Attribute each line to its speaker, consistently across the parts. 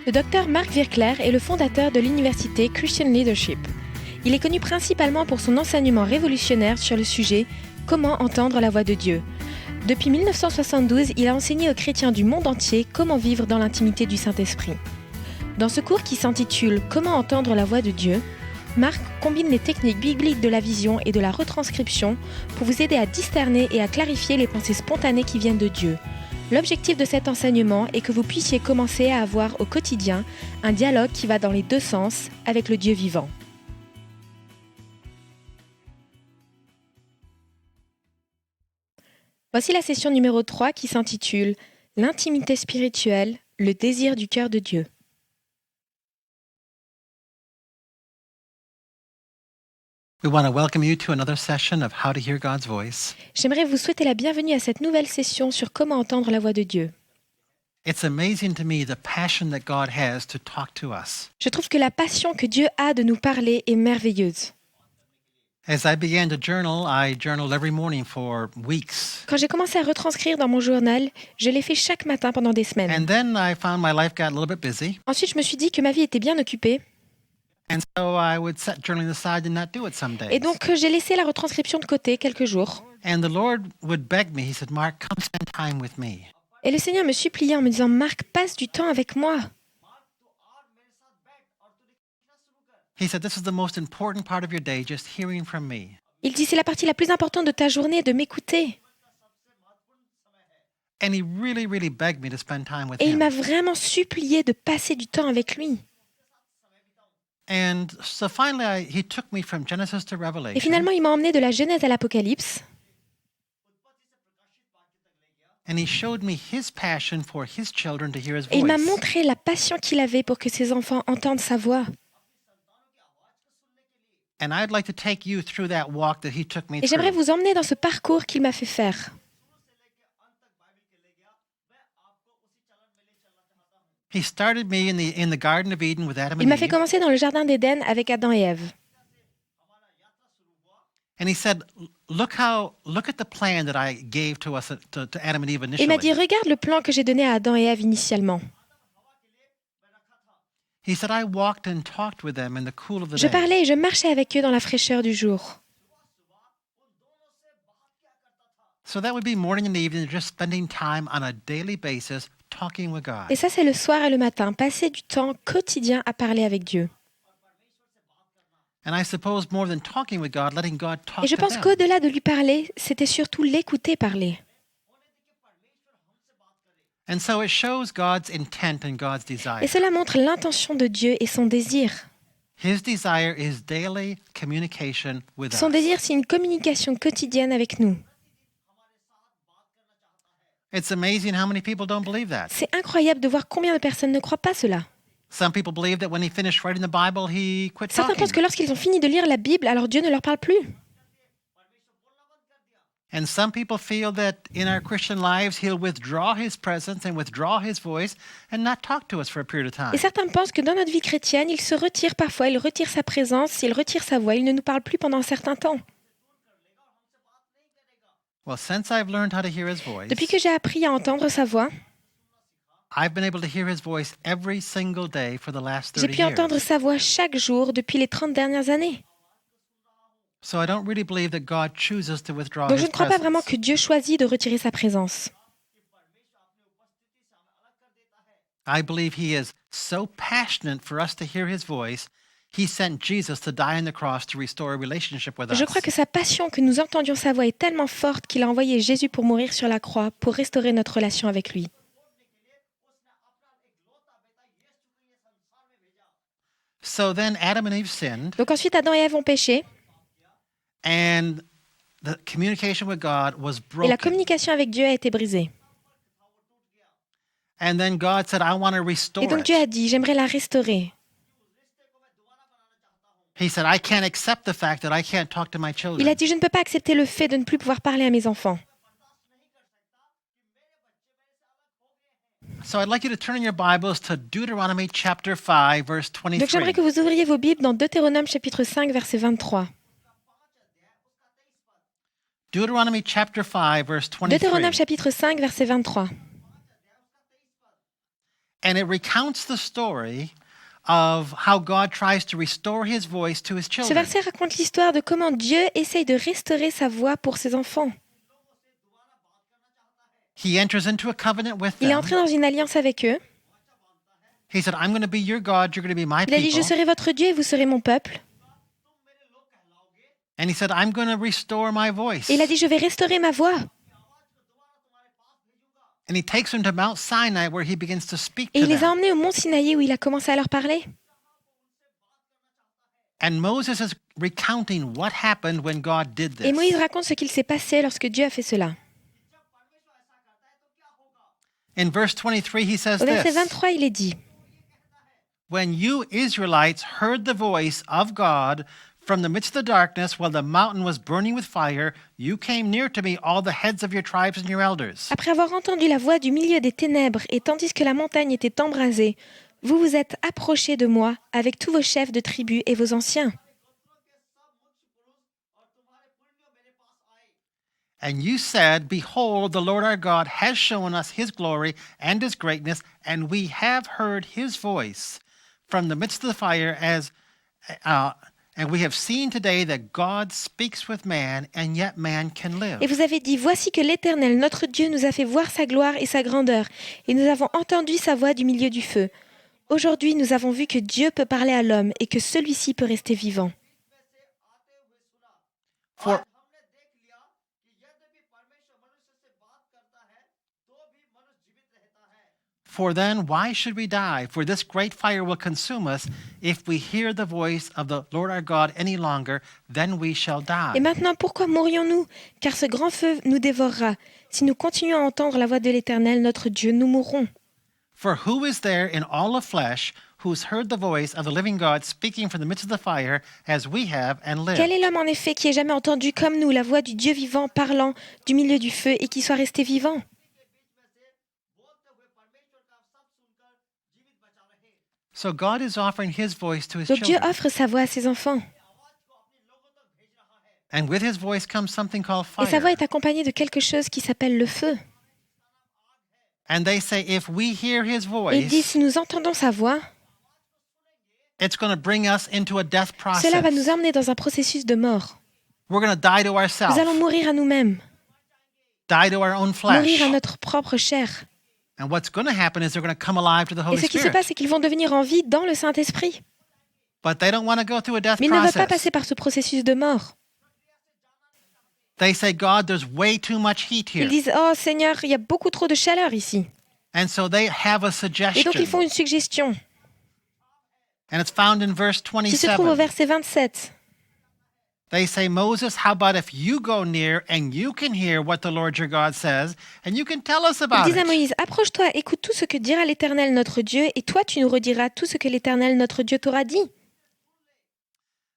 Speaker 1: Le docteur Mark Virkler est le fondateur de l'université Christian Leadership. Il est connu principalement pour son enseignement révolutionnaire sur le sujet « Comment entendre la voix de Dieu ». Depuis 1972, il a enseigné aux chrétiens du monde entier comment vivre dans l'intimité du Saint-Esprit. Dans ce cours qui s'intitule « Comment entendre la voix de Dieu », Mark combine les techniques bibliques de la vision et de la retranscription pour vous aider à discerner et à clarifier les pensées spontanées qui viennent de Dieu. L'objectif de cet enseignement est que vous puissiez commencer à avoir au quotidien un dialogue qui va dans les deux sens avec le Dieu vivant. Voici la session numéro 3 qui s'intitule « L'intimité spirituelle, le désir du cœur de Dieu ».
Speaker 2: We want to welcome you to another session of How to Hear God's Voice.
Speaker 1: J'aimerais vous souhaiter la bienvenue à cette nouvelle session sur comment entendre la voix de Dieu.
Speaker 2: It's amazing to me the passion that God has to talk to us.
Speaker 1: Je trouve que la passion que Dieu a de nous parler est merveilleuse.
Speaker 2: As I began to journal, I journaled every morning for weeks.
Speaker 1: Quand j'ai commencé à retranscrire dans mon journal, je l'ai fait chaque matin pendant des semaines.
Speaker 2: And then I found my life got a little bit busy.
Speaker 1: Ensuite, je me suis dit que ma vie était bien occupée.
Speaker 2: And so I would set journaling aside and not do it some days.
Speaker 1: Et donc, j'ai laissé la retranscription de côté quelques jours.
Speaker 2: And the Lord would beg me. He said, Mark, come spend time with me.
Speaker 1: Et le Seigneur me suppliait en me disant, Marc, passe du temps avec moi.
Speaker 2: He said, this is the most important part of your day, just hearing from me.
Speaker 1: Il dit, c'est la partie la plus importante de ta journée, de m'écouter.
Speaker 2: And he really, really begged me to spend time with
Speaker 1: Et il
Speaker 2: him.
Speaker 1: m'a vraiment supplié de passer du temps avec lui.
Speaker 2: And so finally, he took me from Genesis to
Speaker 1: Et
Speaker 2: Revelation.
Speaker 1: finalement, il m'a emmené de la Genèse à l'Apocalypse.
Speaker 2: And he showed me his passion for his children to hear his
Speaker 1: Et il m'a
Speaker 2: voice.
Speaker 1: montré la passion qu'il avait pour que ses enfants entendent sa voix.
Speaker 2: And I'd like to take you through that walk that he took me
Speaker 1: Et j'aimerais
Speaker 2: through.
Speaker 1: vous emmener dans ce parcours qu'il m'a fait faire.
Speaker 2: He started me in the Garden of Eden with Adam
Speaker 1: Il
Speaker 2: and
Speaker 1: m'a fait
Speaker 2: Eve.
Speaker 1: commencer dans le Jardin d'Éden avec Adam et Ève.
Speaker 2: And he said, look at the plan that I gave to us to Adam and Eve
Speaker 1: Et il m'a dit,
Speaker 2: initially.
Speaker 1: regarde le plan que j'ai donné à Adam et Ève initialement.
Speaker 2: He said, I walked and talked with them in the cool of the
Speaker 1: Je
Speaker 2: day.
Speaker 1: parlais et je marchais avec eux dans la fraîcheur du jour.
Speaker 2: So that would be morning and evening, just spending time on a daily basis talking with God.
Speaker 1: Et ça, c'est le soir et le matin, passer du temps quotidien à parler avec Dieu.
Speaker 2: And I suppose more than talking with God, letting God talk
Speaker 1: Et je
Speaker 2: to
Speaker 1: pense
Speaker 2: them.
Speaker 1: qu'au-delà de lui parler, c'était surtout l'écouter parler.
Speaker 2: And so it shows God's intent and God's desire.
Speaker 1: Et cela montre l'intention de Dieu et son désir.
Speaker 2: His desire is daily communication with
Speaker 1: Son
Speaker 2: us.
Speaker 1: désir, c'est une communication quotidienne avec nous.
Speaker 2: It's amazing how many people don't believe that.
Speaker 1: C'est incroyable de voir combien de personnes ne croient pas cela.
Speaker 2: Some people believe that when he finished writing the Bible, he quit
Speaker 1: Certains
Speaker 2: talking.
Speaker 1: pensent que lorsqu'ils ont fini de lire la Bible, alors Dieu ne leur parle plus.
Speaker 2: And some people feel that in our Christian lives, he'll withdraw his presence and withdraw his voice and not talk to us for a period of time.
Speaker 1: Et certains pensent que dans notre vie chrétienne, il se retire parfois, il retire sa présence, il retire sa voix, il ne nous parle plus pendant un certain temps.
Speaker 2: Well, since I've learned how to hear his voice,
Speaker 1: Depuis que j'ai appris à entendre sa voix,
Speaker 2: I've been able to hear his voice every single day for the last
Speaker 1: j'ai
Speaker 2: 30
Speaker 1: pu entendre
Speaker 2: years.
Speaker 1: sa voix chaque jour depuis les 30 dernières années.
Speaker 2: So I don't really believe that God chooses to withdraw
Speaker 1: Donc je
Speaker 2: his
Speaker 1: ne crois pas vraiment
Speaker 2: presence.
Speaker 1: que Dieu choisit de retirer sa présence.
Speaker 2: I believe he is so passionate for us to hear his voice, he sent Jesus to die on the cross to restore a relationship with us.
Speaker 1: Je crois que sa passion que nous entendions sa voix est tellement forte qu'il a envoyé Jésus pour mourir sur la croix, pour restaurer notre relation avec lui.
Speaker 2: So then Adam and Eve sinned,
Speaker 1: Donc ensuite, Adam et Ève ont péché,
Speaker 2: and the communication with God was
Speaker 1: et la
Speaker 2: broken.
Speaker 1: communication avec Dieu a été brisée.
Speaker 2: And then God said, I want to
Speaker 1: Et
Speaker 2: restore
Speaker 1: donc Dieu a
Speaker 2: it.
Speaker 1: dit, j'aimerais la restaurer.
Speaker 2: He said, I can't accept the fact that I can't talk to my
Speaker 1: Il
Speaker 2: children.
Speaker 1: a dit, je ne peux pas accepter le fait de ne plus pouvoir parler à mes enfants.
Speaker 2: So I'd like you to turn in your Bibles to Deuteronomy chapter 5, verse
Speaker 1: Donc j'aimerais
Speaker 2: 23.
Speaker 1: que vous ouvriez vos Bibles dans Deutéronome chapitre 5, verset 23.
Speaker 2: Deuteronomy chapter 5, verse 23.
Speaker 1: Deutéronome chapitre 5, verset 23.
Speaker 2: And it recounts the story of how God tries to restore his voice to his
Speaker 1: Ce
Speaker 2: children.
Speaker 1: verset raconte l'histoire de comment Dieu essaye de restaurer sa voix pour ses enfants.
Speaker 2: He enters into a covenant with
Speaker 1: Il est
Speaker 2: them.
Speaker 1: entré dans une alliance avec eux.
Speaker 2: He said, I'm going to be your God, you're going to be my
Speaker 1: Il a dit, je
Speaker 2: people.
Speaker 1: serai votre Dieu et vous serez mon peuple.
Speaker 2: And he said, I'm going to restore my voice.
Speaker 1: Et il a dit, je vais restaurer ma voix.
Speaker 2: And he takes them to Mount Sinai where he begins to speak
Speaker 1: Et
Speaker 2: to
Speaker 1: il les a
Speaker 2: them.
Speaker 1: emmenés au mont Sinaï où il a commencé à leur parler.
Speaker 2: And Moses is recounting what happened when God did
Speaker 1: Et Moïse
Speaker 2: this.
Speaker 1: raconte ce qu'il s'est passé lorsque Dieu a fait cela.
Speaker 2: In verse 23, he says
Speaker 1: Au verset
Speaker 2: this.
Speaker 1: 23, il est dit,
Speaker 2: When you Israelites heard the voice of God from the midst of the darkness while the mountain was burning with fire, you came near to me, all the heads of your tribes and your elders.
Speaker 1: après avoir entendu la voix du milieu des ténèbres et tandis que la montagne était embrasée, vous vous êtes approchés de moi avec tous vos chefs de tribus et vos anciens.
Speaker 2: And you said, Behold, the Lord our God has shown us his glory and his greatness, and we have heard his voice from the midst of the fire and we have seen today that God speaks with man, and yet man can live.
Speaker 1: Et vous avez dit, voici que l'Éternel, notre Dieu, nous a fait voir sa gloire et sa grandeur, et nous avons entendu sa voix du milieu du feu. Aujourd'hui, nous avons vu que Dieu peut parler à l'homme et que celui-ci peut rester vivant.
Speaker 2: For, for then, why should we die? For this great fire will consume us. If we hear the voice of the Lord our God any longer, then we shall die.
Speaker 1: Et maintenant, pourquoi mourrions-nous? Car ce grand feu nous dévorera. Si nous continuons à entendre la voix de l'Éternel, notre Dieu, nous mourrons.
Speaker 2: For who is there in all of flesh who's heard the voice of the living God speaking from the midst of the fire as we have and lived?
Speaker 1: Quel est l'homme en effet qui ait jamais entendu comme nous la voix du Dieu vivant parlant du milieu du feu et qui soit resté vivant?
Speaker 2: So God is offering his voice to his
Speaker 1: Donc Dieu
Speaker 2: children.
Speaker 1: offre sa voix à ses enfants.
Speaker 2: And with his voice comes something called
Speaker 1: Et sa voix
Speaker 2: fire.
Speaker 1: est accompagnée de quelque chose qui s'appelle le feu.
Speaker 2: And they say if we hear his
Speaker 1: Et il dit,
Speaker 2: voice,
Speaker 1: si nous entendons sa voix,
Speaker 2: it's going to bring us into a death
Speaker 1: cela va nous
Speaker 2: process.
Speaker 1: emmener dans un processus de mort.
Speaker 2: We're going to die to
Speaker 1: Nous
Speaker 2: ourselves,
Speaker 1: allons mourir à nous-mêmes,
Speaker 2: die to our own
Speaker 1: mourir
Speaker 2: flesh.
Speaker 1: à notre propre chair.
Speaker 2: And what's going to happen is they're going to come alive to the
Speaker 1: Et
Speaker 2: Holy
Speaker 1: ce qui se
Speaker 2: Spirit.
Speaker 1: passe, c'est qu'ils vont devenir en vie dans le Saint-Esprit.
Speaker 2: But they don't want to go through a death
Speaker 1: Mais ils ne veulent pas
Speaker 2: process.
Speaker 1: passer par ce processus de mort.
Speaker 2: They say, God, there's way too much heat
Speaker 1: Ils
Speaker 2: here.
Speaker 1: disent, oh Seigneur, il y a beaucoup trop de chaleur ici.
Speaker 2: And so they have a
Speaker 1: Et donc ils font
Speaker 2: suggestion.
Speaker 1: une suggestion
Speaker 2: And it's found in verse
Speaker 1: qui se trouve au
Speaker 2: 27.
Speaker 1: verset 27.
Speaker 2: They say, Moses, how about if you go near and you can hear what the Lord your God says and you can tell us
Speaker 1: Ils
Speaker 2: about
Speaker 1: disent à
Speaker 2: it?
Speaker 1: Moïse, approche-toi, écoute tout ce que dira l'Éternel notre Dieu, et toi tu nous rediras tout ce que l'Éternel notre Dieu t'aura dit.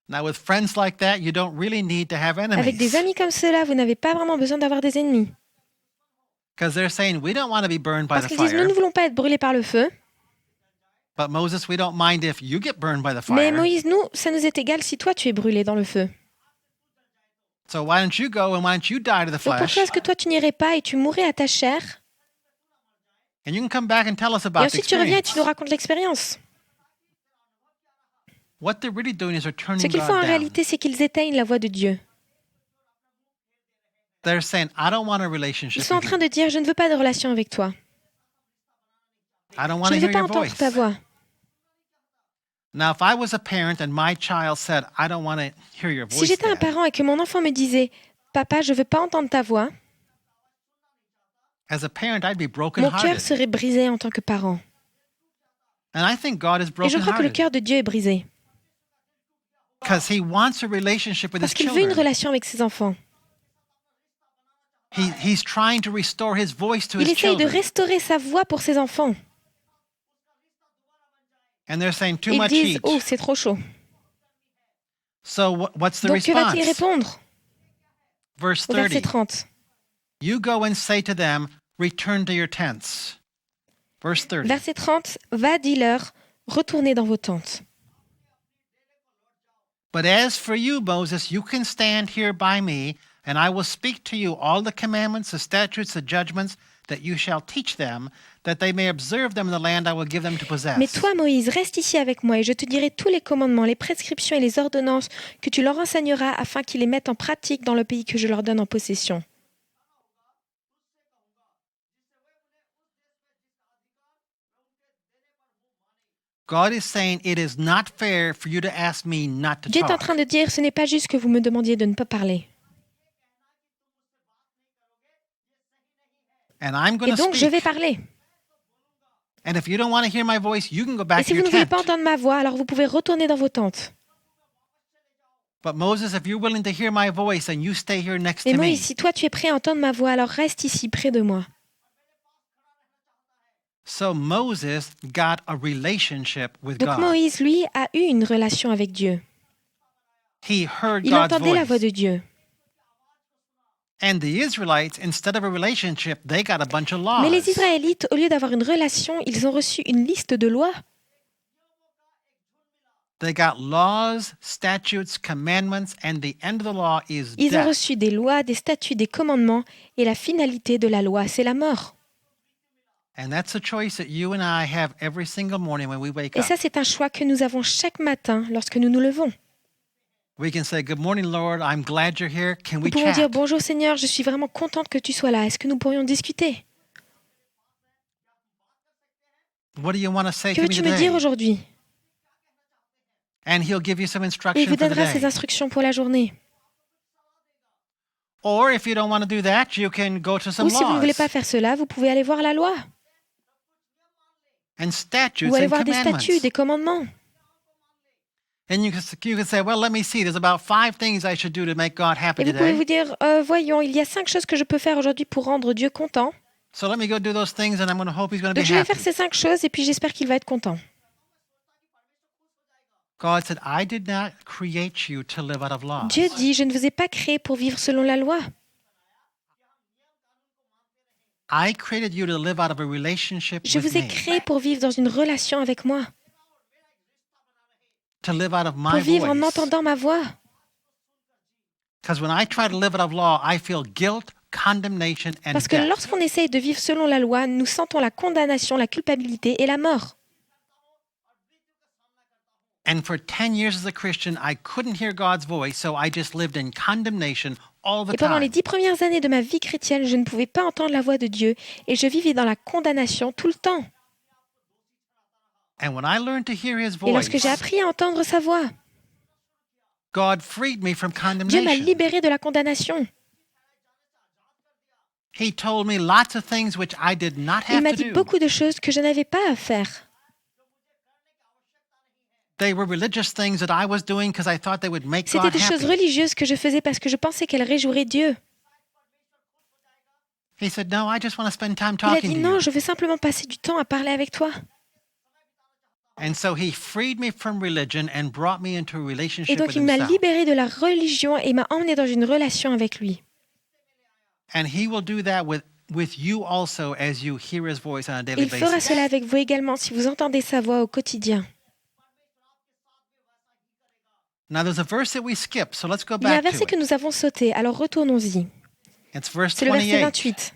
Speaker 2: Now, with friends like that, you don't really need to have
Speaker 1: Avec des
Speaker 2: enemies.
Speaker 1: amis comme cela, vous n'avez pas vraiment besoin d'avoir des ennemis.
Speaker 2: Because they're saying, we don't want to be burned by
Speaker 1: Parce
Speaker 2: the
Speaker 1: qu'ils disent, nous
Speaker 2: fire.
Speaker 1: ne voulons pas être brûlés par le feu.
Speaker 2: But Moses, we don't mind if you get burned by the
Speaker 1: Mais
Speaker 2: fire.
Speaker 1: Moïse, nous, ça nous est égal si toi tu es brûlé dans le feu.
Speaker 2: So why don't you go and why don't you die to the
Speaker 1: Donc pourquoi
Speaker 2: flesh?
Speaker 1: est-ce que toi tu n'irais pas et tu mourrais à ta chair?
Speaker 2: And you can come back and tell us
Speaker 1: Et
Speaker 2: about the
Speaker 1: ensuite tu reviens et tu nous
Speaker 2: experience.
Speaker 1: racontes l'expérience.
Speaker 2: What they're really doing is they're
Speaker 1: Ce
Speaker 2: turning
Speaker 1: qu'ils font en
Speaker 2: God down.
Speaker 1: réalité, c'est qu'ils éteignent la voix de Dieu.
Speaker 2: They're saying, I don't want a
Speaker 1: Ils
Speaker 2: relationship
Speaker 1: sont en
Speaker 2: with
Speaker 1: train
Speaker 2: you.
Speaker 1: de dire, je ne veux pas de relation avec toi.
Speaker 2: I don't want
Speaker 1: Je
Speaker 2: to
Speaker 1: ne veux
Speaker 2: hear
Speaker 1: pas
Speaker 2: your
Speaker 1: entendre
Speaker 2: voice.
Speaker 1: ta voix.
Speaker 2: Now, if I was a parent and my child said, I don't want to hear your
Speaker 1: Si
Speaker 2: voice,
Speaker 1: j'étais un
Speaker 2: Dad,
Speaker 1: parent et que mon enfant me disait, papa, je ne veux pas entendre ta voix,
Speaker 2: as a parent, I'd be
Speaker 1: mon cœur
Speaker 2: brokenhearted.
Speaker 1: serait brisé en tant que parent.
Speaker 2: And I think God is
Speaker 1: Et je crois que le
Speaker 2: brokenhearted
Speaker 1: cœur de Dieu est brisé.
Speaker 2: because he wants a relationship with his
Speaker 1: Parce qu'il veut une
Speaker 2: children.
Speaker 1: relation avec ses enfants.
Speaker 2: He's trying to restore his voice to
Speaker 1: Il
Speaker 2: his
Speaker 1: essaye de
Speaker 2: children.
Speaker 1: restaurer sa voix pour ses enfants.
Speaker 2: And they're saying too
Speaker 1: Ils
Speaker 2: much
Speaker 1: disent,
Speaker 2: heat.
Speaker 1: oh, c'est trop chaud.
Speaker 2: So what's the
Speaker 1: Donc que va-t-il
Speaker 2: response?
Speaker 1: répondre?
Speaker 2: Verse
Speaker 1: Au verset
Speaker 2: 30.
Speaker 1: 30.
Speaker 2: You go and say to them, return to your tents. Verse 30.
Speaker 1: Verset 30. Va, dis-leur, retournez dans vos tentes.
Speaker 2: But as for you, Moses, you can stand here by me, and I will speak to you all the commandments, the statutes, the judgments that you shall teach them, that they may observe them in the land I will give them to possess.
Speaker 1: Mais toi, Moïse, reste ici avec moi, et je te dirai tous les commandements, les prescriptions et les ordonnances que tu leur enseigneras afin qu'ils les mettent en pratique dans le pays que je leur donne en possession.
Speaker 2: God is saying it is not fair for you to ask me not to
Speaker 1: Dieu est en
Speaker 2: talk.
Speaker 1: train de dire, ce n'est pas juste que vous me demandiez de ne pas parler.
Speaker 2: And I'm
Speaker 1: Et
Speaker 2: going to
Speaker 1: donc, je vais
Speaker 2: speak.
Speaker 1: parler.
Speaker 2: And if you don't want to hear my voice, you can go
Speaker 1: Et
Speaker 2: back
Speaker 1: si
Speaker 2: to
Speaker 1: vous
Speaker 2: your
Speaker 1: ne voulez
Speaker 2: tent.
Speaker 1: pas entendre ma voix, alors vous pouvez retourner dans vos tentes.
Speaker 2: But Moses, if you're willing to hear my voice, then you stay here next
Speaker 1: Mais
Speaker 2: to me.
Speaker 1: Moïse, si toi tu es prêt à entendre ma voix, alors reste ici près de moi.
Speaker 2: So Moses got a relationship with
Speaker 1: Donc
Speaker 2: God.
Speaker 1: Moïse, lui, a eu une relation avec Dieu.
Speaker 2: He heard
Speaker 1: Il
Speaker 2: God's
Speaker 1: entendait la voix
Speaker 2: voice.
Speaker 1: de Dieu.
Speaker 2: And the Israelites, instead of a relationship, they got a bunch of
Speaker 1: Mais les
Speaker 2: laws.
Speaker 1: Israélites, au lieu d'avoir une relation, ils ont reçu une liste de lois.
Speaker 2: They got laws, statutes, commandments, and the end of the law is
Speaker 1: Ils ont
Speaker 2: death.
Speaker 1: reçu des lois, des statuts, des commandements, et la finalité de la loi, c'est la mort.
Speaker 2: And that's a choice that you and I have every single morning when we wake
Speaker 1: Et
Speaker 2: up.
Speaker 1: ça, c'est un choix que nous avons chaque matin lorsque nous nous levons.
Speaker 2: We can say, "Good morning, Lord. I'm glad you're here. Can
Speaker 1: Nous
Speaker 2: we
Speaker 1: pouvons dire
Speaker 2: chat?"
Speaker 1: bonjour Seigneur, je suis vraiment contente que tu sois là. Est-ce que nous pourrions discuter?
Speaker 2: What do you want to say
Speaker 1: Que
Speaker 2: to me
Speaker 1: veux-tu me dire
Speaker 2: today?
Speaker 1: aujourd'hui?
Speaker 2: And he'll give you some
Speaker 1: Et il
Speaker 2: instruction
Speaker 1: vous
Speaker 2: for the
Speaker 1: donnera ses
Speaker 2: day.
Speaker 1: instructions pour la journée.
Speaker 2: Or if you don't want to do that, you can go to some
Speaker 1: Ou si vous ne voulez
Speaker 2: laws
Speaker 1: pas faire cela, vous pouvez aller voir la loi.
Speaker 2: and statutes
Speaker 1: Ou aller
Speaker 2: and
Speaker 1: voir des
Speaker 2: commandments.
Speaker 1: statuts, des commandements.
Speaker 2: And you can say, "Well, let me see. There's about 5 things I should do to make God happy
Speaker 1: Et vous pouvez vous
Speaker 2: today.
Speaker 1: dire, voyons, il y a 5 choses que je peux faire aujourd'hui pour rendre Dieu content.
Speaker 2: So let me go do those things, and I'm going to hope He's going to
Speaker 1: Donc
Speaker 2: be
Speaker 1: je vais
Speaker 2: happy."
Speaker 1: faire ces 5 choses et puis j'espère qu'il va être content.
Speaker 2: God said, "I did not create you to live out of laws.
Speaker 1: Dieu dit, je ne vous ai pas créé pour vivre selon la loi.
Speaker 2: I created you to live out of a relationship
Speaker 1: Je
Speaker 2: with
Speaker 1: vous ai
Speaker 2: me,
Speaker 1: créé pour vivre dans une relation avec moi,
Speaker 2: to live out of
Speaker 1: pour
Speaker 2: my
Speaker 1: vivre en
Speaker 2: voice.
Speaker 1: entendant ma voix.
Speaker 2: Because when I try to live out of law, I feel guilt, condemnation, and
Speaker 1: Parce que
Speaker 2: death.
Speaker 1: lorsqu'on essaye de vivre selon la loi, nous sentons la condamnation, la culpabilité et la mort.
Speaker 2: And for 10 years as a Christian, I couldn't hear God's voice, so I just lived in condemnation all the
Speaker 1: Et pendant les
Speaker 2: time.
Speaker 1: 10 premières années de ma vie chrétienne, je ne pouvais pas entendre la voix de Dieu et je vivais dans la condamnation tout le temps.
Speaker 2: And when I learned to hear His
Speaker 1: Et lorsque
Speaker 2: voice,
Speaker 1: j'ai appris à entendre sa voix,
Speaker 2: God freed me from
Speaker 1: Dieu m'a
Speaker 2: condemnation.
Speaker 1: libéré de la condamnation.
Speaker 2: He told me lots of things which I did not
Speaker 1: Il
Speaker 2: have
Speaker 1: m'a
Speaker 2: to
Speaker 1: dit
Speaker 2: do.
Speaker 1: beaucoup de choses que je n'avais pas à faire.
Speaker 2: They were religious things that I was doing because I thought they would make
Speaker 1: C'était
Speaker 2: God
Speaker 1: des choses
Speaker 2: happy.
Speaker 1: religieuses que je faisais parce que je pensais qu'elles réjouiraient Dieu.
Speaker 2: He said, "No, I just want to spend time
Speaker 1: Il a
Speaker 2: talking
Speaker 1: dit
Speaker 2: to
Speaker 1: non,
Speaker 2: you."
Speaker 1: je veux simplement passer du temps à parler avec toi.
Speaker 2: And so He freed me from religion and brought me into a
Speaker 1: Et
Speaker 2: relationship
Speaker 1: donc
Speaker 2: with
Speaker 1: il m'a
Speaker 2: Himself.
Speaker 1: libéré de la religion et m'a emmené dans une relation avec lui.
Speaker 2: And He will do that with you also as you hear His voice on a daily
Speaker 1: Il fera
Speaker 2: basis.
Speaker 1: cela avec vous également si vous entendez sa voix au quotidien.
Speaker 2: Now there's a verse that we skip, so let's go
Speaker 1: Il y a un
Speaker 2: back to
Speaker 1: verset que
Speaker 2: it.
Speaker 1: nous avons sauté, alors retournons-y.
Speaker 2: It's verse
Speaker 1: C'est le verset
Speaker 2: 28.
Speaker 1: 28.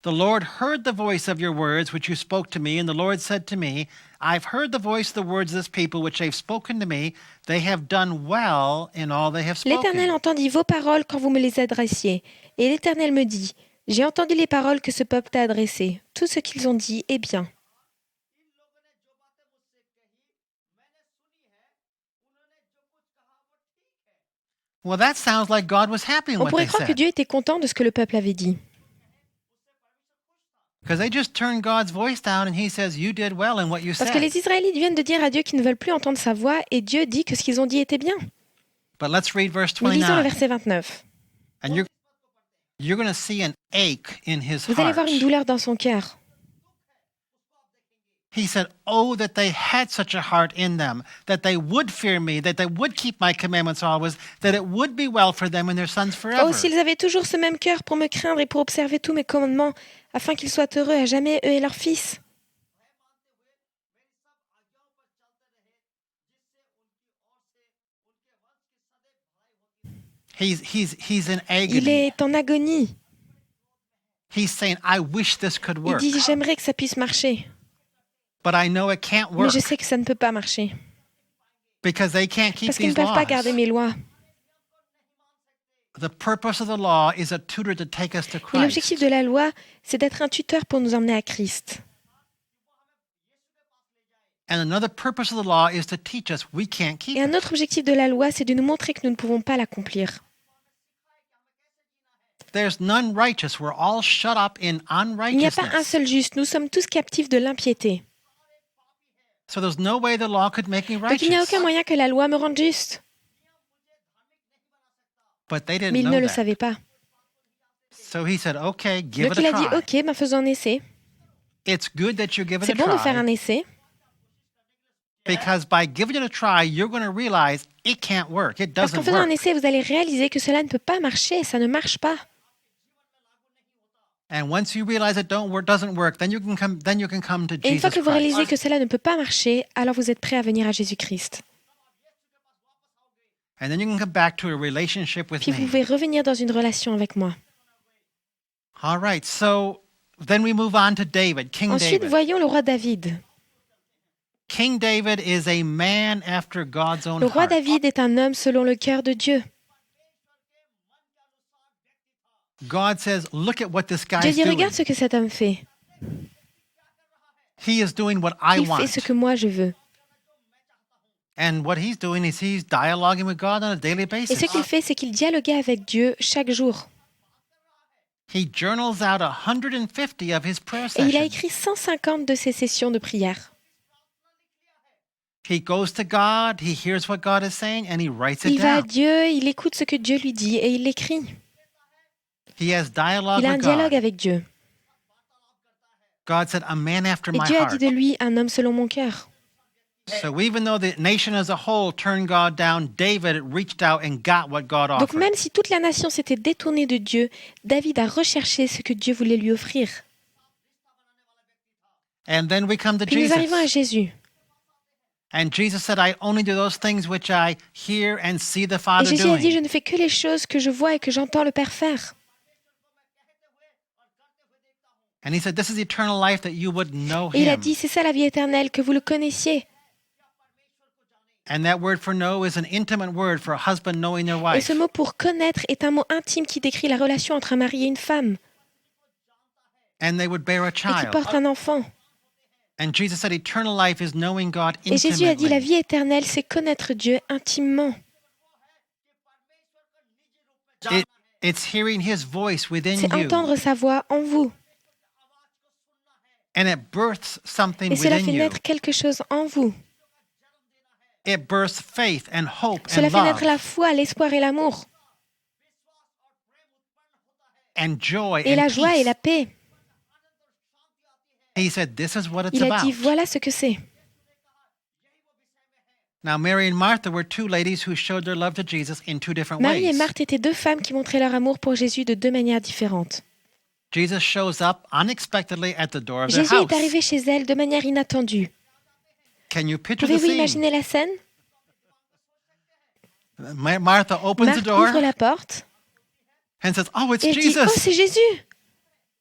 Speaker 2: The Lord heard the voice of your words which you spoke to me, and the Lord said to me, I've heard the voice of the words of this people which they've spoken to me. They have done well in all they have
Speaker 1: L'Éternel
Speaker 2: spoken.
Speaker 1: entendit vos paroles quand vous me les adressiez. Et l'Éternel me dit, j'ai entendu les paroles que ce peuple t'a adressées. Tout ce qu'ils ont dit est bien.
Speaker 2: Well, that sounds like God was happy in
Speaker 1: On
Speaker 2: what
Speaker 1: pourrait
Speaker 2: they
Speaker 1: croire que
Speaker 2: said.
Speaker 1: Dieu était content de ce que le peuple avait dit.
Speaker 2: Because they just turned God's voice down and he says, you did well in what you
Speaker 1: Parce que
Speaker 2: said.
Speaker 1: les Israélites viennent de dire à Dieu qu'ils ne veulent plus entendre sa voix et Dieu dit que ce qu'ils ont dit était bien.
Speaker 2: But let's read verse
Speaker 1: Mais lisons le
Speaker 2: 29.
Speaker 1: verset 29.
Speaker 2: And you're going to see an ache in his
Speaker 1: Vous allez voir
Speaker 2: heart.
Speaker 1: une douleur dans son cœur.
Speaker 2: He said, oh, that they had such a heart in them, that they would fear me, that they would keep my commandments always, that it would be well for them and their sons forever.
Speaker 1: Oh, s'ils avaient toujours ce même cœur pour me craindre et pour observer tous mes commandements, afin qu'ils soient heureux à jamais, eux et leurs fils.
Speaker 2: He's in
Speaker 1: Il
Speaker 2: agony.
Speaker 1: est en agonie.
Speaker 2: He's saying, I wish this could
Speaker 1: Il
Speaker 2: work,
Speaker 1: dit, j'aimerais que ça puisse marcher,
Speaker 2: but I know it can't
Speaker 1: mais
Speaker 2: work
Speaker 1: je sais que ça ne peut pas marcher,
Speaker 2: because they can't keep
Speaker 1: parce qu'ils ne
Speaker 2: these
Speaker 1: peuvent pas garder
Speaker 2: laws.
Speaker 1: mes lois.
Speaker 2: The purpose of the law is a tutor to take us to
Speaker 1: Et l'objectif
Speaker 2: Christ.
Speaker 1: de la loi, c'est d'être un tuteur pour nous emmener à Christ.
Speaker 2: And another purpose of the law is to teach us we can't keep
Speaker 1: Et un
Speaker 2: it.
Speaker 1: autre objectif de la loi, c'est de nous montrer que nous ne pouvons pas l'accomplir.
Speaker 2: There's none righteous. We're all shut up in
Speaker 1: Il n'y a pas un
Speaker 2: unrighteousness.
Speaker 1: seul juste, nous sommes tous captifs de l'impiété.
Speaker 2: So there's no way the law could make me
Speaker 1: Donc il n'y a
Speaker 2: righteous.
Speaker 1: aucun moyen que la loi me rende juste.
Speaker 2: But they didn't
Speaker 1: Mais ils
Speaker 2: know
Speaker 1: ne le
Speaker 2: that.
Speaker 1: savaient pas.
Speaker 2: So he said, okay, give
Speaker 1: Donc
Speaker 2: it
Speaker 1: il
Speaker 2: a
Speaker 1: a dit,
Speaker 2: try.
Speaker 1: ok, ben faisons un essai.
Speaker 2: It's good that you give it
Speaker 1: C'est
Speaker 2: a
Speaker 1: bon de faire
Speaker 2: try
Speaker 1: un essai,
Speaker 2: because by giving it a try, you're going to realize it can't work. It
Speaker 1: parce qu'en
Speaker 2: doesn't
Speaker 1: faisant un
Speaker 2: work.
Speaker 1: essai, vous allez réaliser que cela ne peut pas marcher, ça ne marche pas.
Speaker 2: And once you realize it doesn't work, then you can come to
Speaker 1: Et une fois
Speaker 2: Jesus
Speaker 1: que vous réalisez
Speaker 2: Christ.
Speaker 1: que cela ne peut pas marcher, alors vous êtes prêt à venir à Jésus-Christ.
Speaker 2: And then you can come back to a relationship with
Speaker 1: Puis vous
Speaker 2: me.
Speaker 1: pouvez revenir dans une relation avec moi.
Speaker 2: All right. So then we move on to David, King
Speaker 1: Ensuite,
Speaker 2: David.
Speaker 1: voyons le roi David.
Speaker 2: King David is a man after God's own
Speaker 1: Le roi
Speaker 2: heart.
Speaker 1: David est un homme selon le cœur de Dieu.
Speaker 2: God says, look at what this
Speaker 1: Dieu
Speaker 2: guy's
Speaker 1: dit,
Speaker 2: doing.
Speaker 1: regarde ce que cet homme fait.
Speaker 2: He is doing what I
Speaker 1: Il fait
Speaker 2: want.
Speaker 1: ce que moi je veux.
Speaker 2: And what he's doing is he's dialoguing with God on a daily
Speaker 1: Et
Speaker 2: basis.
Speaker 1: ce qu'il fait, c'est qu'il dialoguait avec Dieu chaque jour.
Speaker 2: He journals out 150 of his prayer
Speaker 1: Et il a
Speaker 2: sessions.
Speaker 1: écrit 150 de ses sessions de prière.
Speaker 2: He goes to God, he hears what God is saying, and he writes it
Speaker 1: Il va à
Speaker 2: down.
Speaker 1: Dieu, il écoute ce que Dieu lui dit et il l'écrit.
Speaker 2: He has dialogue
Speaker 1: Il a un
Speaker 2: with
Speaker 1: dialogue
Speaker 2: God.
Speaker 1: avec Dieu.
Speaker 2: God said, a man after
Speaker 1: Et
Speaker 2: my
Speaker 1: Dieu a
Speaker 2: heart.
Speaker 1: dit de lui, un homme selon mon cœur.
Speaker 2: So even though the nation as a whole turned God down, David reached out and got what God
Speaker 1: Donc
Speaker 2: offered.
Speaker 1: même si toute la nation s'était détournée de Dieu, David a recherché ce que Dieu voulait lui offrir.
Speaker 2: And then we come to
Speaker 1: Puis nous arrivons à
Speaker 2: Jesus.
Speaker 1: Jésus.
Speaker 2: And Jesus said, I only do those things which I hear and see the
Speaker 1: Et
Speaker 2: Father
Speaker 1: Jésus a dit, je
Speaker 2: doing.
Speaker 1: ne fais que les choses que je vois et que j'entends le Père faire.
Speaker 2: And he said, this is eternal life that you would know
Speaker 1: Et il a
Speaker 2: him.
Speaker 1: dit, c'est ça la vie éternelle, que vous le connaissiez.
Speaker 2: And that word for know is an intimate word for a husband knowing their
Speaker 1: Et
Speaker 2: wife.
Speaker 1: ce mot pour connaître est un mot intime qui décrit la relation entre un mari et une femme,
Speaker 2: And they would bear a
Speaker 1: et qui
Speaker 2: child.
Speaker 1: porte un enfant.
Speaker 2: And Jesus said, eternal life is knowing God
Speaker 1: Et Jésus a dit, la
Speaker 2: intimately.
Speaker 1: vie éternelle, c'est connaître Dieu intimement.
Speaker 2: It's hearing his voice within
Speaker 1: C'est
Speaker 2: you.
Speaker 1: entendre sa voix en vous.
Speaker 2: And it births something
Speaker 1: Et cela
Speaker 2: within
Speaker 1: fait
Speaker 2: you.
Speaker 1: naître quelque chose en vous.
Speaker 2: It births faith and hope
Speaker 1: Cela
Speaker 2: and
Speaker 1: fait naître
Speaker 2: love
Speaker 1: la foi, l'espoir et l'amour.
Speaker 2: and joy
Speaker 1: Et la
Speaker 2: and
Speaker 1: joie et la
Speaker 2: peace.
Speaker 1: paix.
Speaker 2: He said, this is what it's
Speaker 1: Il a
Speaker 2: about.
Speaker 1: dit, voilà ce que c'est.
Speaker 2: Now, Mary and Martha were two ladies who showed their love to Jesus in two different
Speaker 1: Marie et
Speaker 2: ways.
Speaker 1: Marthe étaient deux femmes qui montraient leur amour pour Jésus de deux manières différentes.
Speaker 2: Jesus shows up unexpectedly at the door of their
Speaker 1: Jésus
Speaker 2: house.
Speaker 1: est arrivé chez elles de manière inattendue.
Speaker 2: Can you picture the
Speaker 1: Pouvez-vous
Speaker 2: scene?
Speaker 1: imaginer la scène?
Speaker 2: Martha opens the
Speaker 1: Marthe
Speaker 2: door
Speaker 1: ouvre la porte
Speaker 2: and says, oh, it's
Speaker 1: et elle dit, oh,
Speaker 2: Jesus.
Speaker 1: c'est Jésus.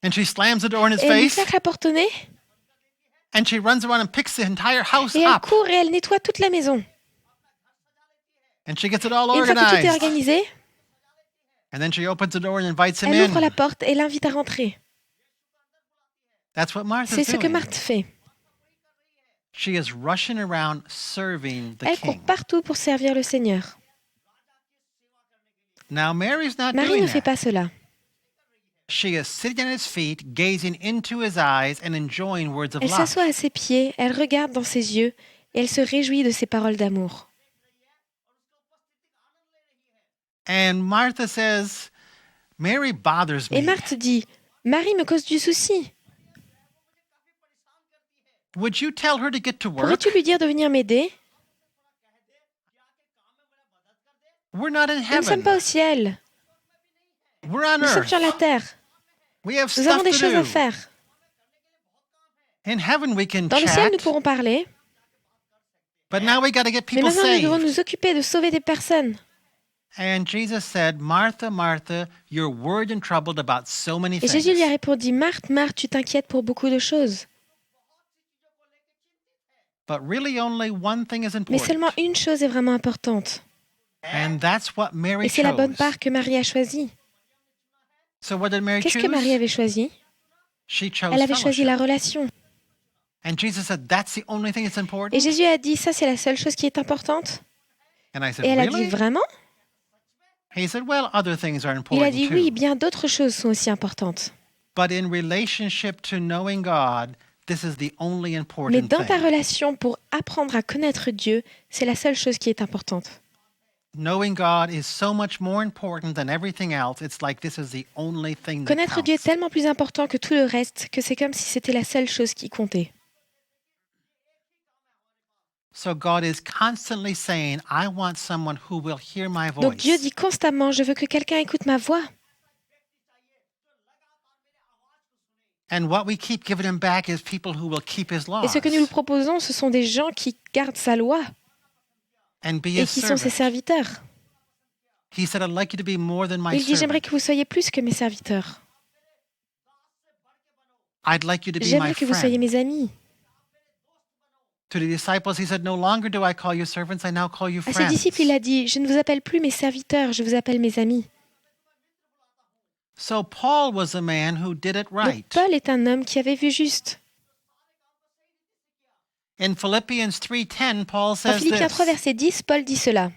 Speaker 2: And she slams the door in his
Speaker 1: Et elle lui
Speaker 2: face.
Speaker 1: claque la porte au nez
Speaker 2: And she runs around and picks the entire house
Speaker 1: et elle
Speaker 2: up.
Speaker 1: court et elle nettoie toute la maison.
Speaker 2: And she gets it all
Speaker 1: Et une fois que tout est
Speaker 2: organized.
Speaker 1: organisé,
Speaker 2: And then she opens the door and invites him
Speaker 1: elle
Speaker 2: in.
Speaker 1: ouvre la porte et l'invite à rentrer.
Speaker 2: That's what Martha's
Speaker 1: C'est ce que
Speaker 2: doing.
Speaker 1: Marthe fait.
Speaker 2: She is rushing around serving the
Speaker 1: Elle court
Speaker 2: king.
Speaker 1: partout pour servir le Seigneur.
Speaker 2: Now, Mary's not
Speaker 1: Marie
Speaker 2: doing
Speaker 1: ne fait
Speaker 2: that.
Speaker 1: pas cela.
Speaker 2: She is sitting at his feet, gazing into his eyes and enjoying words of
Speaker 1: Elle
Speaker 2: love.
Speaker 1: s'assoit à ses pieds, elle regarde dans ses yeux et elle se réjouit de ses paroles d'amour.
Speaker 2: And Martha says, Mary bothers
Speaker 1: Et
Speaker 2: me.
Speaker 1: Marthe dit, Marie me cause du souci.
Speaker 2: Would you tell her to get to work?
Speaker 1: Pourrais-tu lui dire de venir m'aider?
Speaker 2: We're not in
Speaker 1: Nous ne sommes
Speaker 2: heaven.
Speaker 1: pas au ciel.
Speaker 2: We're on
Speaker 1: Nous sommes
Speaker 2: earth.
Speaker 1: sur la terre.
Speaker 2: We have
Speaker 1: Nous avons
Speaker 2: stuff
Speaker 1: des
Speaker 2: to
Speaker 1: choses à
Speaker 2: do.
Speaker 1: faire.
Speaker 2: In heaven we can
Speaker 1: Dans le ciel,
Speaker 2: chat,
Speaker 1: nous pourrons parler.
Speaker 2: but now we got to get
Speaker 1: Mais
Speaker 2: people
Speaker 1: maintenant, nous devons
Speaker 2: saved.
Speaker 1: nous occuper de sauver des personnes.
Speaker 2: And Jesus said, Martha, Martha, you're worried and troubled about so many
Speaker 1: Et Jésus lui a
Speaker 2: things.
Speaker 1: répondu, Marthe, Marthe, tu t'inquiètes pour beaucoup de choses.
Speaker 2: But really only one thing is
Speaker 1: Mais seulement
Speaker 2: important.
Speaker 1: une chose est vraiment importante.
Speaker 2: And that's what Mary
Speaker 1: Et c'est la bonne
Speaker 2: chose.
Speaker 1: part que Marie a choisie.
Speaker 2: So what did Mary
Speaker 1: Qu'est-ce que
Speaker 2: choose?
Speaker 1: Marie avait choisi?
Speaker 2: She chose
Speaker 1: Elle avait choisi
Speaker 2: fellowship.
Speaker 1: la relation.
Speaker 2: And Jesus said, that's the only thing that's
Speaker 1: Et
Speaker 2: important?
Speaker 1: Jésus a dit, ça c'est la seule chose qui est importante.
Speaker 2: And I said,
Speaker 1: Et elle a dit,
Speaker 2: really?
Speaker 1: vraiment?
Speaker 2: He said, well, other things are
Speaker 1: Il a
Speaker 2: important
Speaker 1: dit,
Speaker 2: too.
Speaker 1: oui, bien d'autres choses sont aussi importantes.
Speaker 2: But in relationship to knowing God, this is the only
Speaker 1: Mais
Speaker 2: important
Speaker 1: dans ta
Speaker 2: thing.
Speaker 1: relation, pour apprendre à connaître Dieu, c'est la seule chose qui est importante.
Speaker 2: Knowing God is so much more important than everything else. It's like this is the only thing that
Speaker 1: Connaître Dieu est
Speaker 2: counts.
Speaker 1: tellement plus important que tout le reste que c'est comme si c'était la seule chose qui comptait.
Speaker 2: So God is constantly saying, I want someone who will hear my
Speaker 1: Donc Dieu
Speaker 2: voice.
Speaker 1: dit constamment, je veux que quelqu'un écoute ma voix.
Speaker 2: And what we keep giving him back is people who will keep his
Speaker 1: Et
Speaker 2: laws
Speaker 1: ce que nous lui proposons, ce sont des gens qui gardent sa loi
Speaker 2: and be
Speaker 1: et
Speaker 2: his
Speaker 1: qui sont ses
Speaker 2: servant.
Speaker 1: serviteurs.
Speaker 2: He said, I'd like you to be more than my
Speaker 1: Il dit, j'aimerais
Speaker 2: servant.
Speaker 1: que vous soyez plus que mes serviteurs.
Speaker 2: I'd like you to be my
Speaker 1: J'aimerais que vous soyez
Speaker 2: friend.
Speaker 1: mes amis.
Speaker 2: To the disciples, he said, no longer do I call you servants, I now call you
Speaker 1: À ses
Speaker 2: friends.
Speaker 1: disciples, il a dit, je ne vous appelle plus mes serviteurs, je vous appelle mes amis.
Speaker 2: So Paul was a man who did it
Speaker 1: Donc
Speaker 2: right.
Speaker 1: Paul est un homme qui avait vu juste.
Speaker 2: In Philippians 3:10, Paul
Speaker 1: En
Speaker 2: says
Speaker 1: Philippiens 3,
Speaker 2: this.
Speaker 1: verset 10, Paul dit cela.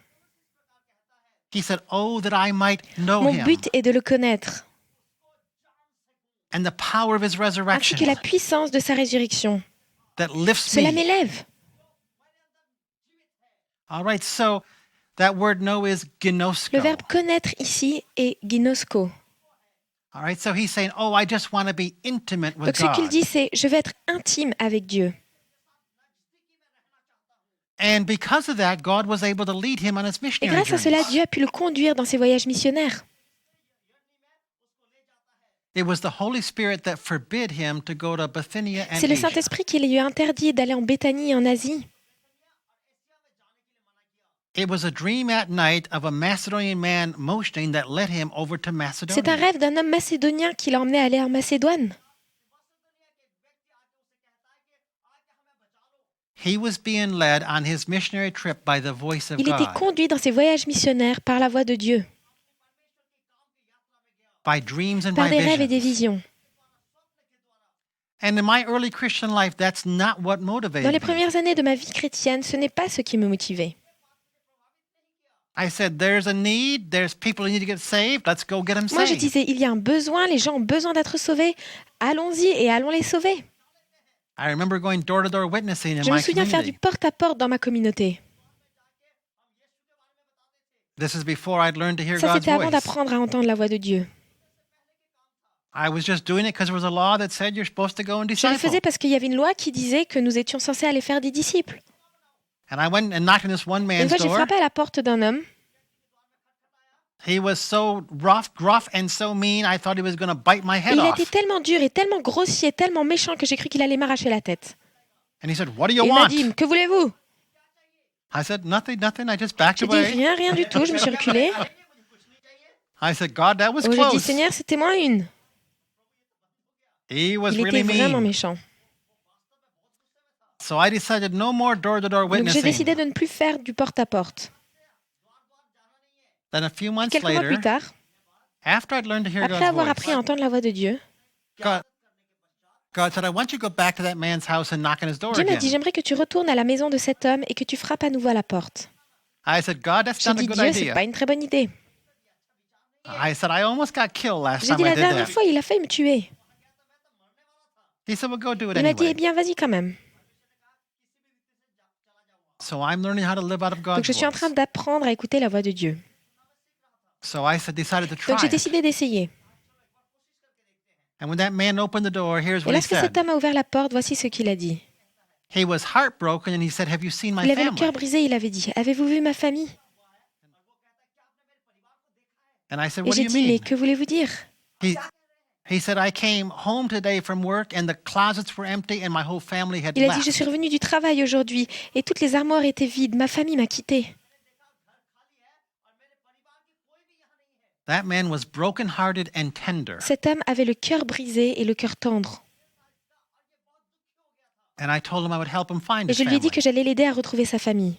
Speaker 2: He said, oh, that I might know
Speaker 1: Mon
Speaker 2: him
Speaker 1: but est de le connaître,
Speaker 2: and the power of his
Speaker 1: ainsi
Speaker 2: resurrection
Speaker 1: que la puissance de sa résurrection.
Speaker 2: that lifts
Speaker 1: Cela
Speaker 2: me.
Speaker 1: m'élève.
Speaker 2: All right, so that word know is ginosko.
Speaker 1: Le verbe connaître ici est ginosko.
Speaker 2: All right, so he's saying, oh, I just want to be intimate with
Speaker 1: Donc ce qu'il
Speaker 2: God.
Speaker 1: dit, c'est, je veux être intime avec Dieu.
Speaker 2: And because of that, God was able to lead him on his
Speaker 1: Et
Speaker 2: missionary
Speaker 1: grâce à cela,
Speaker 2: journeys.
Speaker 1: Dieu a pu le conduire dans ses voyages missionnaires.
Speaker 2: It was the Holy Spirit that forbid him to go to Bithynia and
Speaker 1: C'est le
Speaker 2: Asia.
Speaker 1: Saint-Esprit qui lui a interdit d'aller en Béthanie et en Asie.
Speaker 2: It was a dream at night of a Macedonian man motioning that led him over to
Speaker 1: C'est un
Speaker 2: Macedonia.
Speaker 1: rêve d'un homme macédonien qui l'a emmené aller en Macédoine.
Speaker 2: He was being led on his missionary trip by the voice of
Speaker 1: Il était
Speaker 2: God,
Speaker 1: conduit dans ses voyages missionnaires par la voix de Dieu,
Speaker 2: by dreams and
Speaker 1: par
Speaker 2: by
Speaker 1: des rêves et des
Speaker 2: visions.
Speaker 1: visions.
Speaker 2: And in my early Christian life, that's not what
Speaker 1: Dans les
Speaker 2: motivated me.
Speaker 1: premières années de ma vie chrétienne, ce n'est pas ce qui me motivait.
Speaker 2: I said, there's a need, there's people who need to get saved, let's go get them
Speaker 1: Moi, je
Speaker 2: saved.
Speaker 1: disais, il y a un besoin, les gens ont besoin d'être sauvés. Allons-y et allons les sauver.
Speaker 2: I remember going door to door witnessing in
Speaker 1: Je me
Speaker 2: my
Speaker 1: souviens faire du
Speaker 2: community.
Speaker 1: porte-à-porte dans ma communauté.
Speaker 2: This is before I'd learned to hear
Speaker 1: Ça,
Speaker 2: God's
Speaker 1: c'était avant
Speaker 2: voice.
Speaker 1: d'apprendre à entendre la voix de Dieu.
Speaker 2: I was just doing it because there was a law that said you're supposed to go and
Speaker 1: Je le
Speaker 2: disciple.
Speaker 1: faisais parce qu'il y avait une loi qui disait que nous étions censés aller faire des disciples.
Speaker 2: And I went and knocked on this one
Speaker 1: Une
Speaker 2: man's
Speaker 1: fois, j'ai
Speaker 2: door.
Speaker 1: frappé à la porte d'un homme.
Speaker 2: He was so gruff and so mean, I thought he was going to bite my
Speaker 1: Et
Speaker 2: head
Speaker 1: il
Speaker 2: off.
Speaker 1: était tellement dur et tellement grossier, tellement méchant que j'ai cru qu'il allait m'arracher la tête.
Speaker 2: And he said, what do
Speaker 1: Et
Speaker 2: you
Speaker 1: il m'a
Speaker 2: want?
Speaker 1: dit, que voulez-vous?
Speaker 2: I said, nothing, nothing. I just backed
Speaker 1: J'ai dit,
Speaker 2: away.
Speaker 1: rien, rien du tout. Je me suis reculée.
Speaker 2: I said, God, that was
Speaker 1: Oh, j'ai dit,
Speaker 2: close.
Speaker 1: Seigneur, c'était moins une.
Speaker 2: He was
Speaker 1: Il
Speaker 2: really
Speaker 1: était vraiment
Speaker 2: mean.
Speaker 1: méchant.
Speaker 2: So I decided no more door-to-door
Speaker 1: Donc j'ai décidé
Speaker 2: witnessing.
Speaker 1: de ne plus faire du porte-à-porte.
Speaker 2: Then a few months
Speaker 1: Quelques mois plus
Speaker 2: later,
Speaker 1: tard,
Speaker 2: after I'd learned to hear
Speaker 1: après
Speaker 2: God's
Speaker 1: avoir
Speaker 2: voice,
Speaker 1: appris à entendre la voix de Dieu,
Speaker 2: God said, I want you to go back to that man's house and knock on his door
Speaker 1: Dieu m'a dit,
Speaker 2: again.
Speaker 1: j'aimerais que tu retournes à la maison de cet homme et que tu frappes à nouveau à la porte.
Speaker 2: I said, God, that's
Speaker 1: J'ai
Speaker 2: not a
Speaker 1: dit,
Speaker 2: good
Speaker 1: Dieu, c'est
Speaker 2: idea.
Speaker 1: pas une très bonne idée.
Speaker 2: I said, I almost got killed last
Speaker 1: J'ai
Speaker 2: time
Speaker 1: dit,
Speaker 2: I
Speaker 1: la
Speaker 2: did
Speaker 1: dernière
Speaker 2: that.
Speaker 1: fois, il a failli me tuer.
Speaker 2: He said, well, go do it
Speaker 1: Il m'a dit, eh
Speaker 2: anyway.
Speaker 1: bien, vas-y quand même.
Speaker 2: So I'm learning how to live out of
Speaker 1: Donc
Speaker 2: God's
Speaker 1: je suis en
Speaker 2: voice.
Speaker 1: train d'apprendre à écouter la voix de Dieu.
Speaker 2: So I decided to try
Speaker 1: Donc j'ai
Speaker 2: it.
Speaker 1: décidé d'essayer.
Speaker 2: And when that man opened the door, here's
Speaker 1: Et
Speaker 2: what he
Speaker 1: lorsque cet
Speaker 2: said.
Speaker 1: homme a ouvert la porte, voici ce qu'il a dit.
Speaker 2: He was heartbroken and he said, have you seen my
Speaker 1: Il avait le
Speaker 2: family?
Speaker 1: cœur brisé, il avait dit, avez-vous vu ma famille?
Speaker 2: And I said,
Speaker 1: Et
Speaker 2: what do
Speaker 1: j'ai
Speaker 2: you
Speaker 1: dit, mais
Speaker 2: mean?
Speaker 1: que voulez-vous dire?
Speaker 2: He said, I came home today from work and the closets were empty and my whole family had
Speaker 1: Il a dit,
Speaker 2: left.
Speaker 1: je suis revenu du travail aujourd'hui et toutes les armoires étaient vides, ma famille m'a quitté.
Speaker 2: That man was brokenhearted and tender.
Speaker 1: Cet homme avait le cœur brisé et le cœur tendre.
Speaker 2: And I told him I would help him find
Speaker 1: Et
Speaker 2: his
Speaker 1: je lui ai dit
Speaker 2: family.
Speaker 1: que j'allais l'aider à retrouver sa famille.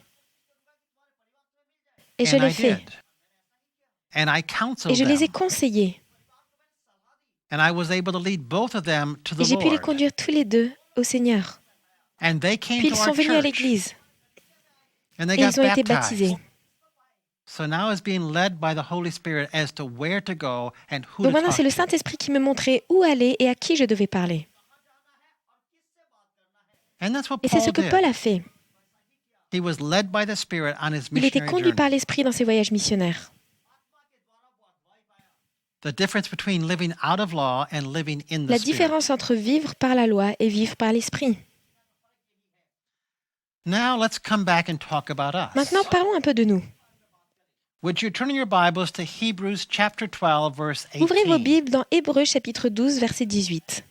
Speaker 1: Et je
Speaker 2: And
Speaker 1: l'ai
Speaker 2: I
Speaker 1: fait.
Speaker 2: did. And I
Speaker 1: Et
Speaker 2: counseled
Speaker 1: je les ai
Speaker 2: them.
Speaker 1: conseillés.
Speaker 2: And I was able to lead both of them to
Speaker 1: Et
Speaker 2: the
Speaker 1: j'ai pu les
Speaker 2: Lord.
Speaker 1: conduire tous les deux au Seigneur.
Speaker 2: And they came
Speaker 1: Puis
Speaker 2: to
Speaker 1: ils
Speaker 2: our
Speaker 1: sont venus à
Speaker 2: church.
Speaker 1: l'église.
Speaker 2: And they
Speaker 1: Et
Speaker 2: got
Speaker 1: ils ont été
Speaker 2: baptized.
Speaker 1: baptisés.
Speaker 2: So now it's being led by the Holy Spirit as to where to go and who
Speaker 1: Donc
Speaker 2: to
Speaker 1: maintenant,
Speaker 2: talk
Speaker 1: c'est le
Speaker 2: to.
Speaker 1: Saint-Esprit qui me montrait où aller et à qui je devais parler.
Speaker 2: And that's what
Speaker 1: Et c'est ce
Speaker 2: Paul
Speaker 1: que
Speaker 2: did.
Speaker 1: Paul a fait.
Speaker 2: He was led by the Spirit on his
Speaker 1: Il était
Speaker 2: missionary
Speaker 1: conduit par
Speaker 2: journey.
Speaker 1: l'Esprit dans ses voyages missionnaires.
Speaker 2: The difference between living out of law and living in the
Speaker 1: La
Speaker 2: Spirit.
Speaker 1: différence entre vivre par la loi et vivre par l'Esprit.
Speaker 2: Now let's come back and talk about us.
Speaker 1: Maintenant, parlons un peu de nous.
Speaker 2: Would you turn in your Bibles to Hebrews chapter 12, verse 18?
Speaker 1: Ouvrez vos Bibles dans Hébreux chapitre 12, verset 18.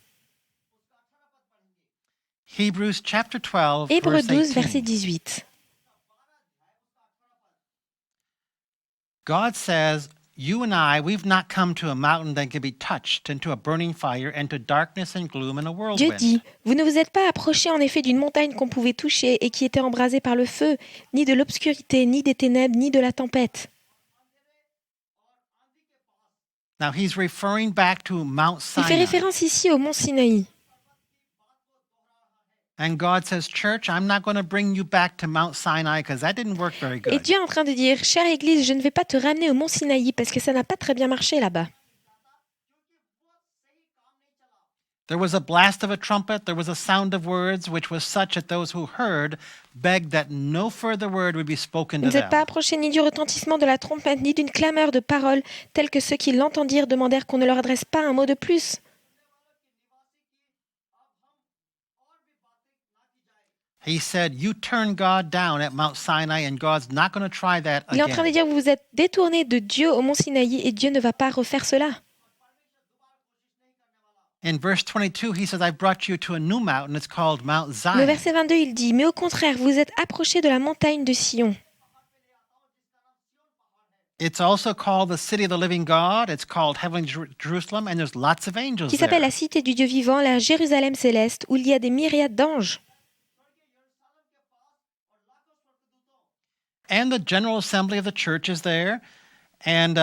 Speaker 2: Hebrews chapter 12,
Speaker 1: Hébreux
Speaker 2: verse
Speaker 1: 12, verset
Speaker 2: 18.
Speaker 1: 18.
Speaker 2: God says, you and I, we've not come to a mountain that can be touched, and to a burning fire, and to darkness and gloom and a
Speaker 1: Dieu
Speaker 2: whirlwind.
Speaker 1: dit, vous ne vous êtes pas approchés en effet d'une montagne qu'on pouvait toucher et qui était embrasée par le feu, ni de l'obscurité, ni des ténèbres, ni de la tempête.
Speaker 2: Now he's referring back to Mount
Speaker 1: Il fait
Speaker 2: Sinai.
Speaker 1: référence ici au mont Sinaï.
Speaker 2: And God says, church, I'm not going to bring you back to Mount Sinai because that didn't work very
Speaker 1: Et
Speaker 2: good.
Speaker 1: Dieu est en train de dire, chère Église, je ne vais pas te ramener au mont Sinaï parce que ça n'a pas très bien marché là-bas.
Speaker 2: There was a blast of a trumpet, there was a sound of words, which was such that those who heard begged that no further word would be spoken
Speaker 1: Vous
Speaker 2: to
Speaker 1: ne êtes pas
Speaker 2: them.
Speaker 1: approchés ni du retentissement de la trompette, ni d'une clameur de paroles, tels que ceux qui l'entendirent demandèrent qu'on ne leur adresse pas un mot de plus.
Speaker 2: He said, you turn God down at Mount Sinai, and God's not going to try that
Speaker 1: Il est en train de
Speaker 2: again.
Speaker 1: dire, vous vous êtes détournés de Dieu au mont Sinaï et Dieu ne va pas refaire cela.
Speaker 2: In verse 22, he says, I brought you to a new mountain. It's called Mount
Speaker 1: Mais au
Speaker 2: Zion.
Speaker 1: verset 22, il dit, mais au contraire, vous êtes approchés de la montagne de Sion.
Speaker 2: It's also called the city of the living God. It's called heavenly Jerusalem, and there's lots of angels
Speaker 1: Qui s'appelle
Speaker 2: there.
Speaker 1: la cité du Dieu vivant, la Jérusalem céleste, où il y a des myriades d'anges.
Speaker 2: And the general assembly of the church is there. And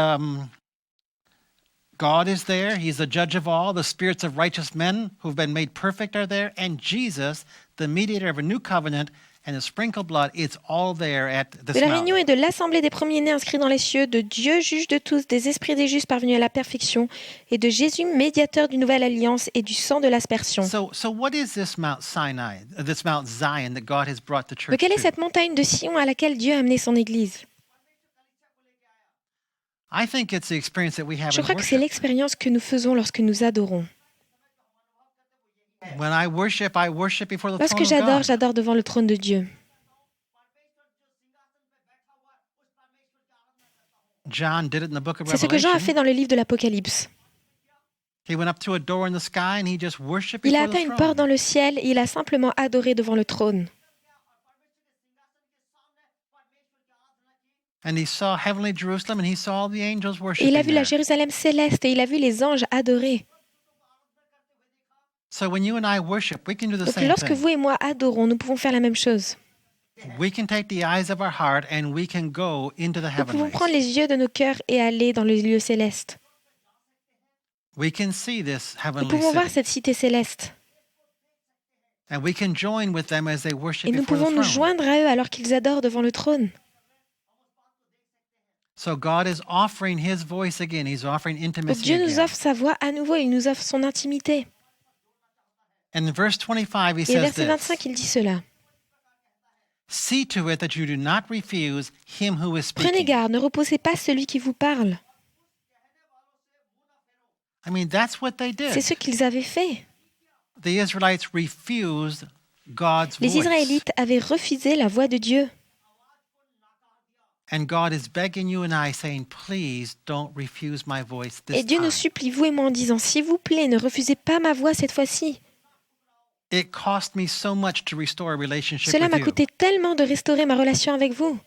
Speaker 2: God is there. He's the judge of all. The spirits of righteous men who've been made perfect are there. And Jesus, the mediator of a new covenant, and the sprinkled blood, it's all there at this
Speaker 1: De la réunion
Speaker 2: mountain.
Speaker 1: et de l'assemblée des premiers-nés inscrits dans les cieux, de Dieu, juge de tous, des esprits des justes parvenus à la perfection, et de Jésus, médiateur d'une nouvelle alliance et du sang de l'aspersion.
Speaker 2: So what is this Mount Sinai, this Mount Zion that God has brought the church
Speaker 1: Donc quelle est
Speaker 2: to?
Speaker 1: cette montagne de Sion à laquelle Dieu a amené son Église?
Speaker 2: I think it's the experience that we have
Speaker 1: Je
Speaker 2: in
Speaker 1: crois que c'est
Speaker 2: worship.
Speaker 1: l'expérience que nous faisons lorsque nous adorons.
Speaker 2: When I worship before the
Speaker 1: Lorsque
Speaker 2: throne of
Speaker 1: j'adore,
Speaker 2: God.
Speaker 1: j'adore devant le trône de Dieu.
Speaker 2: John did it in the book of
Speaker 1: C'est ce que Jean a
Speaker 2: Revelation.
Speaker 1: fait dans le livre de l'Apocalypse.
Speaker 2: He went up to a door in the sky and he just worshiped
Speaker 1: Il a
Speaker 2: before
Speaker 1: atteint
Speaker 2: the
Speaker 1: une porte dans
Speaker 2: throne.
Speaker 1: le ciel et il a simplement adoré devant le trône.
Speaker 2: And he saw heavenly Jerusalem and he saw all the angels
Speaker 1: Et il
Speaker 2: worshiping
Speaker 1: a vu la
Speaker 2: there.
Speaker 1: Jérusalem céleste et il a vu les anges adorer.
Speaker 2: So when you and I worship, we can do the
Speaker 1: Donc
Speaker 2: same
Speaker 1: lorsque
Speaker 2: thing.
Speaker 1: vous et moi adorons, nous pouvons faire la même chose.
Speaker 2: We can take the eyes of our heart and we can go into the
Speaker 1: Nous pouvons
Speaker 2: heavenlies.
Speaker 1: prendre les yeux de nos cœurs et aller dans le lieu céleste.
Speaker 2: We can see this
Speaker 1: Nous
Speaker 2: heavenly
Speaker 1: pouvons voir
Speaker 2: city.
Speaker 1: cette cité céleste.
Speaker 2: And we can join with them as they worship
Speaker 1: Et nous
Speaker 2: before
Speaker 1: pouvons
Speaker 2: the
Speaker 1: nous
Speaker 2: throne.
Speaker 1: joindre à eux alors qu'ils adorent devant le trône.
Speaker 2: So God is offering his voice again. He's offering
Speaker 1: Donc
Speaker 2: intimacy
Speaker 1: Dieu nous
Speaker 2: again.
Speaker 1: offre sa voix à nouveau, il nous offre son intimité.
Speaker 2: And in verse 25, he
Speaker 1: Et au
Speaker 2: says
Speaker 1: verset
Speaker 2: this.
Speaker 1: 25, il dit cela.
Speaker 2: See to it that you do not refuse him who is
Speaker 1: Prenez
Speaker 2: speaking.
Speaker 1: garde, ne repoussez pas celui qui vous parle.
Speaker 2: I mean, that's what they did.
Speaker 1: C'est ce qu'ils avaient fait.
Speaker 2: The Israelites refused God's
Speaker 1: Les
Speaker 2: voice.
Speaker 1: Israélites avaient refusé la voix de Dieu.
Speaker 2: And God is begging you and I, saying, please don't refuse my voice this
Speaker 1: Et Dieu nous
Speaker 2: time.
Speaker 1: supplie, vous et moi, en disant, s'il vous plaît, ne refusez pas ma voix cette fois-ci.
Speaker 2: It cost me so much to restore a relationship
Speaker 1: Cela
Speaker 2: with
Speaker 1: m'a
Speaker 2: you.
Speaker 1: coûté tellement de restaurer ma relation avec vous.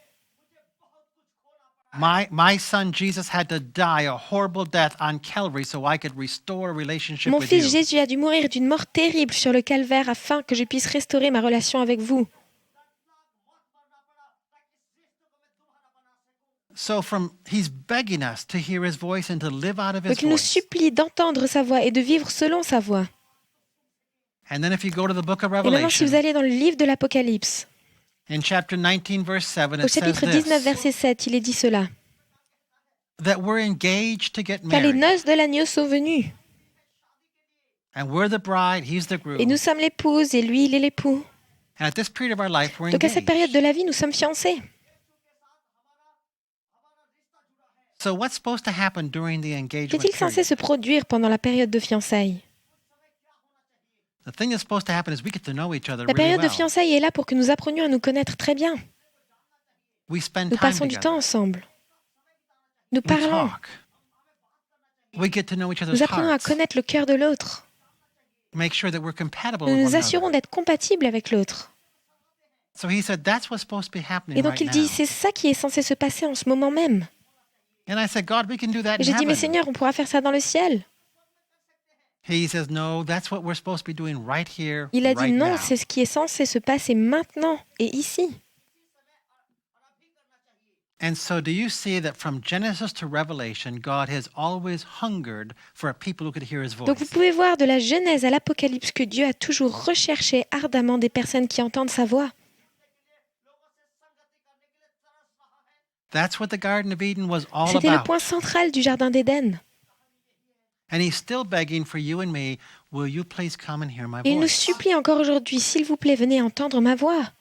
Speaker 2: My son Jesus had to die a horrible death on Calvary so I could restore a relationship
Speaker 1: Mon
Speaker 2: with
Speaker 1: fils
Speaker 2: you.
Speaker 1: Jésus a dû mourir d'une mort terrible sur le calvaire afin que je puisse restaurer ma relation avec vous.
Speaker 2: So he's begging us to hear his voice and to live out of his
Speaker 1: Donc il nous
Speaker 2: voice.
Speaker 1: supplie d'entendre sa voix et de vivre selon sa voix.
Speaker 2: And then if you go to the book of
Speaker 1: Et maintenant, si vous
Speaker 2: Revelation,
Speaker 1: allez dans le livre de l'Apocalypse,
Speaker 2: in chapter 19, verse 7,
Speaker 1: au
Speaker 2: it says
Speaker 1: chapitre 19,
Speaker 2: this,
Speaker 1: verset 7, il est dit cela.
Speaker 2: that we're engaged to get
Speaker 1: Car les
Speaker 2: married.
Speaker 1: noces de l'agneau sont venues.
Speaker 2: And we're the bride, he's the groom.
Speaker 1: Et nous sommes l'épouse et lui, il est l'époux.
Speaker 2: And at this period of our life, we're
Speaker 1: Donc à cette période
Speaker 2: engaged.
Speaker 1: de la vie, nous sommes fiancés.
Speaker 2: So what's supposed to happen during the engagement
Speaker 1: Qu'est-il censé
Speaker 2: period?
Speaker 1: se produire pendant la période de fiançailles?
Speaker 2: The thing that's supposed to happen is we get to know each other
Speaker 1: La
Speaker 2: really
Speaker 1: période de
Speaker 2: well.
Speaker 1: fiançailles est là pour que nous apprenions à nous connaître très bien.
Speaker 2: We spend
Speaker 1: Nous
Speaker 2: time
Speaker 1: passons du temps
Speaker 2: together.
Speaker 1: ensemble. Nous
Speaker 2: We
Speaker 1: parlons.
Speaker 2: talk. We get to know each other's
Speaker 1: Nous apprenons à
Speaker 2: hearts.
Speaker 1: connaître le cœur de l'autre.
Speaker 2: Make sure that we're compatible
Speaker 1: Nous
Speaker 2: with
Speaker 1: nous
Speaker 2: one
Speaker 1: assurons
Speaker 2: another.
Speaker 1: d'être compatibles avec l'autre.
Speaker 2: So he said that's what's supposed to be happening
Speaker 1: Et donc
Speaker 2: right
Speaker 1: il dit,
Speaker 2: now.
Speaker 1: c'est ça qui est censé se passer en ce moment même.
Speaker 2: And I said, God, we can do that
Speaker 1: Et
Speaker 2: in
Speaker 1: j'ai dit, mais
Speaker 2: heaven.
Speaker 1: Seigneur, on pourra faire ça dans le ciel.
Speaker 2: He says, no, that's what we're supposed to be doing right here,
Speaker 1: Il a dit,
Speaker 2: right
Speaker 1: non,
Speaker 2: now.
Speaker 1: c'est ce qui est censé se passer maintenant et ici.
Speaker 2: And so do you see that from Genesis to Revelation, God has always hungered for a people who could hear his
Speaker 1: Donc vous
Speaker 2: voice.
Speaker 1: pouvez voir de la Genèse à l'Apocalypse que Dieu a toujours recherché ardemment des personnes qui entendent sa voix.
Speaker 2: That's what the Garden of Eden was all
Speaker 1: C'était le
Speaker 2: about.
Speaker 1: point central du Jardin d'Éden.
Speaker 2: And he's still begging for you and me, will you please come and hear my
Speaker 1: Et il nous
Speaker 2: voice?
Speaker 1: supplie encore aujourd'hui, s'il vous plaît, venez entendre ma voix.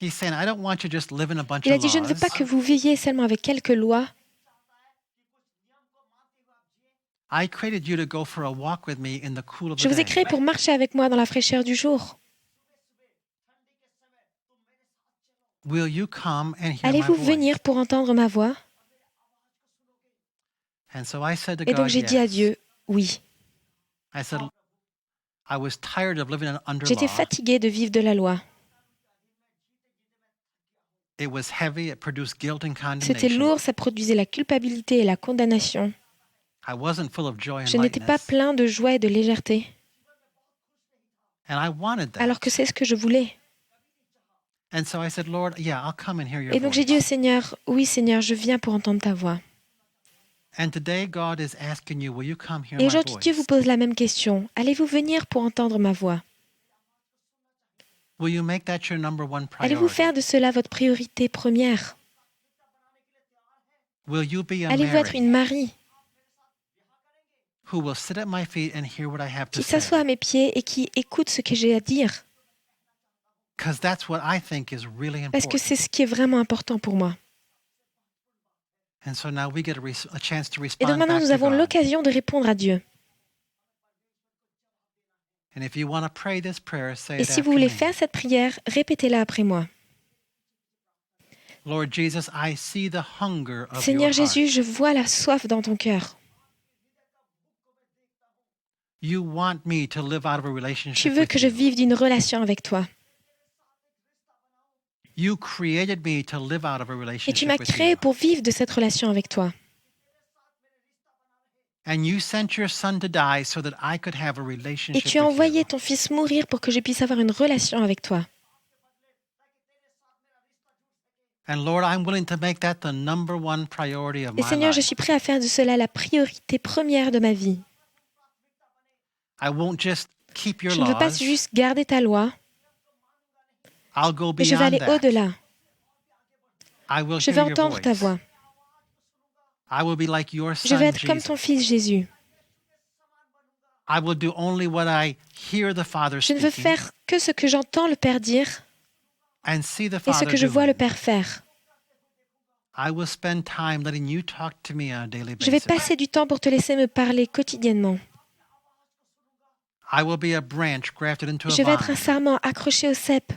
Speaker 2: He's saying, I don't want you to just live in a bunch
Speaker 1: Il a
Speaker 2: of
Speaker 1: dit, je ne veux
Speaker 2: laws.
Speaker 1: pas que vous viviez seulement avec quelques lois.
Speaker 2: I created you to go for a walk with me in the cool of
Speaker 1: Je
Speaker 2: the
Speaker 1: vous ai
Speaker 2: day.
Speaker 1: créé pour marcher avec moi dans la fraîcheur du jour.
Speaker 2: Will you come and hear my
Speaker 1: Allez-vous
Speaker 2: voice?
Speaker 1: venir pour entendre ma voix?
Speaker 2: And so I said to
Speaker 1: Et donc
Speaker 2: God,
Speaker 1: j'ai dit à
Speaker 2: yes.
Speaker 1: Dieu, oui.
Speaker 2: I said, I was tired of living under
Speaker 1: J'étais
Speaker 2: law.
Speaker 1: fatiguée de vivre de la loi.
Speaker 2: It was heavy. It produced guilt and
Speaker 1: C'était
Speaker 2: condemnation.
Speaker 1: lourd, ça produisait la culpabilité et la condamnation.
Speaker 2: I wasn't full of joy and
Speaker 1: Je n'étais pas
Speaker 2: lightness.
Speaker 1: plein de joie et de légèreté,
Speaker 2: And I wanted that.
Speaker 1: alors que c'est ce que je voulais.
Speaker 2: And so I said, Lord, yeah, I'll come and hear your
Speaker 1: Et donc
Speaker 2: voice.
Speaker 1: j'ai dit au Seigneur, oui Seigneur, je viens pour entendre ta voix.
Speaker 2: And today God is asking you, will you come hear
Speaker 1: Et
Speaker 2: my
Speaker 1: aujourd'hui Dieu vous
Speaker 2: voice?
Speaker 1: pose la même question. Allez-vous venir pour entendre ma voix?
Speaker 2: Will you make that your number one
Speaker 1: Allez-vous
Speaker 2: priority?
Speaker 1: faire de cela votre priorité première?
Speaker 2: Will you be a
Speaker 1: Allez-vous être
Speaker 2: Mary
Speaker 1: une Marie
Speaker 2: who will sit at my feet and hear what I have to
Speaker 1: qui s'assoit à
Speaker 2: say?
Speaker 1: mes pieds et qui écoute ce que j'ai à dire?
Speaker 2: Because that's what I think is really
Speaker 1: Parce que
Speaker 2: important.
Speaker 1: c'est ce qui est vraiment important pour moi.
Speaker 2: And so now we get a chance to
Speaker 1: Et donc
Speaker 2: respond
Speaker 1: maintenant
Speaker 2: back
Speaker 1: nous
Speaker 2: to
Speaker 1: avons
Speaker 2: God.
Speaker 1: l'occasion de répondre à Dieu.
Speaker 2: And if you want to pray this prayer, say
Speaker 1: Et
Speaker 2: it
Speaker 1: si vous
Speaker 2: after
Speaker 1: voulez
Speaker 2: me.
Speaker 1: faire cette prière, répétez-la après moi.
Speaker 2: Lord Jesus, I see the hunger of
Speaker 1: Seigneur
Speaker 2: your heart.
Speaker 1: Jésus, je vois la soif dans ton cœur.
Speaker 2: You want me to live out of a
Speaker 1: Tu
Speaker 2: relationship
Speaker 1: veux
Speaker 2: with
Speaker 1: que je
Speaker 2: you.
Speaker 1: vive d'une relation avec toi.
Speaker 2: You created me to live out of a
Speaker 1: Et tu
Speaker 2: relationship
Speaker 1: m'as
Speaker 2: with
Speaker 1: créé
Speaker 2: you.
Speaker 1: pour vivre de cette relation avec toi.
Speaker 2: And you sent your son to die so that I could have a
Speaker 1: Et
Speaker 2: relationship
Speaker 1: tu as
Speaker 2: with
Speaker 1: envoyé
Speaker 2: you.
Speaker 1: ton fils mourir pour que je puisse avoir une relation avec toi.
Speaker 2: And Lord, I'm willing to make that the number one priority of
Speaker 1: Et
Speaker 2: my
Speaker 1: Seigneur, je
Speaker 2: life.
Speaker 1: suis prêt à faire de cela la priorité première de ma vie.
Speaker 2: I won't just keep your
Speaker 1: Je ne veux pas
Speaker 2: laws.
Speaker 1: juste garder ta loi,
Speaker 2: I'll go
Speaker 1: mais je vais
Speaker 2: beyond
Speaker 1: aller
Speaker 2: that.
Speaker 1: au-delà.
Speaker 2: I will
Speaker 1: Je
Speaker 2: hear
Speaker 1: vais
Speaker 2: your
Speaker 1: entendre ta
Speaker 2: voice.
Speaker 1: voix.
Speaker 2: I will be like your
Speaker 1: Je
Speaker 2: son
Speaker 1: vais être comme
Speaker 2: Jesus.
Speaker 1: ton fils Jésus.
Speaker 2: I will do only what I hear the Father
Speaker 1: Je ne veux
Speaker 2: speaking
Speaker 1: faire que ce que j'entends le Père dire
Speaker 2: and see the
Speaker 1: et ce
Speaker 2: Father
Speaker 1: que je vois le
Speaker 2: doing.
Speaker 1: Père faire.
Speaker 2: I will spend time letting you talk to me on a daily
Speaker 1: Je vais
Speaker 2: basis.
Speaker 1: passer du temps pour te laisser me parler quotidiennement.
Speaker 2: I will be a branch grafted into a
Speaker 1: Je vais être un
Speaker 2: vine.
Speaker 1: sarment accroché au cep.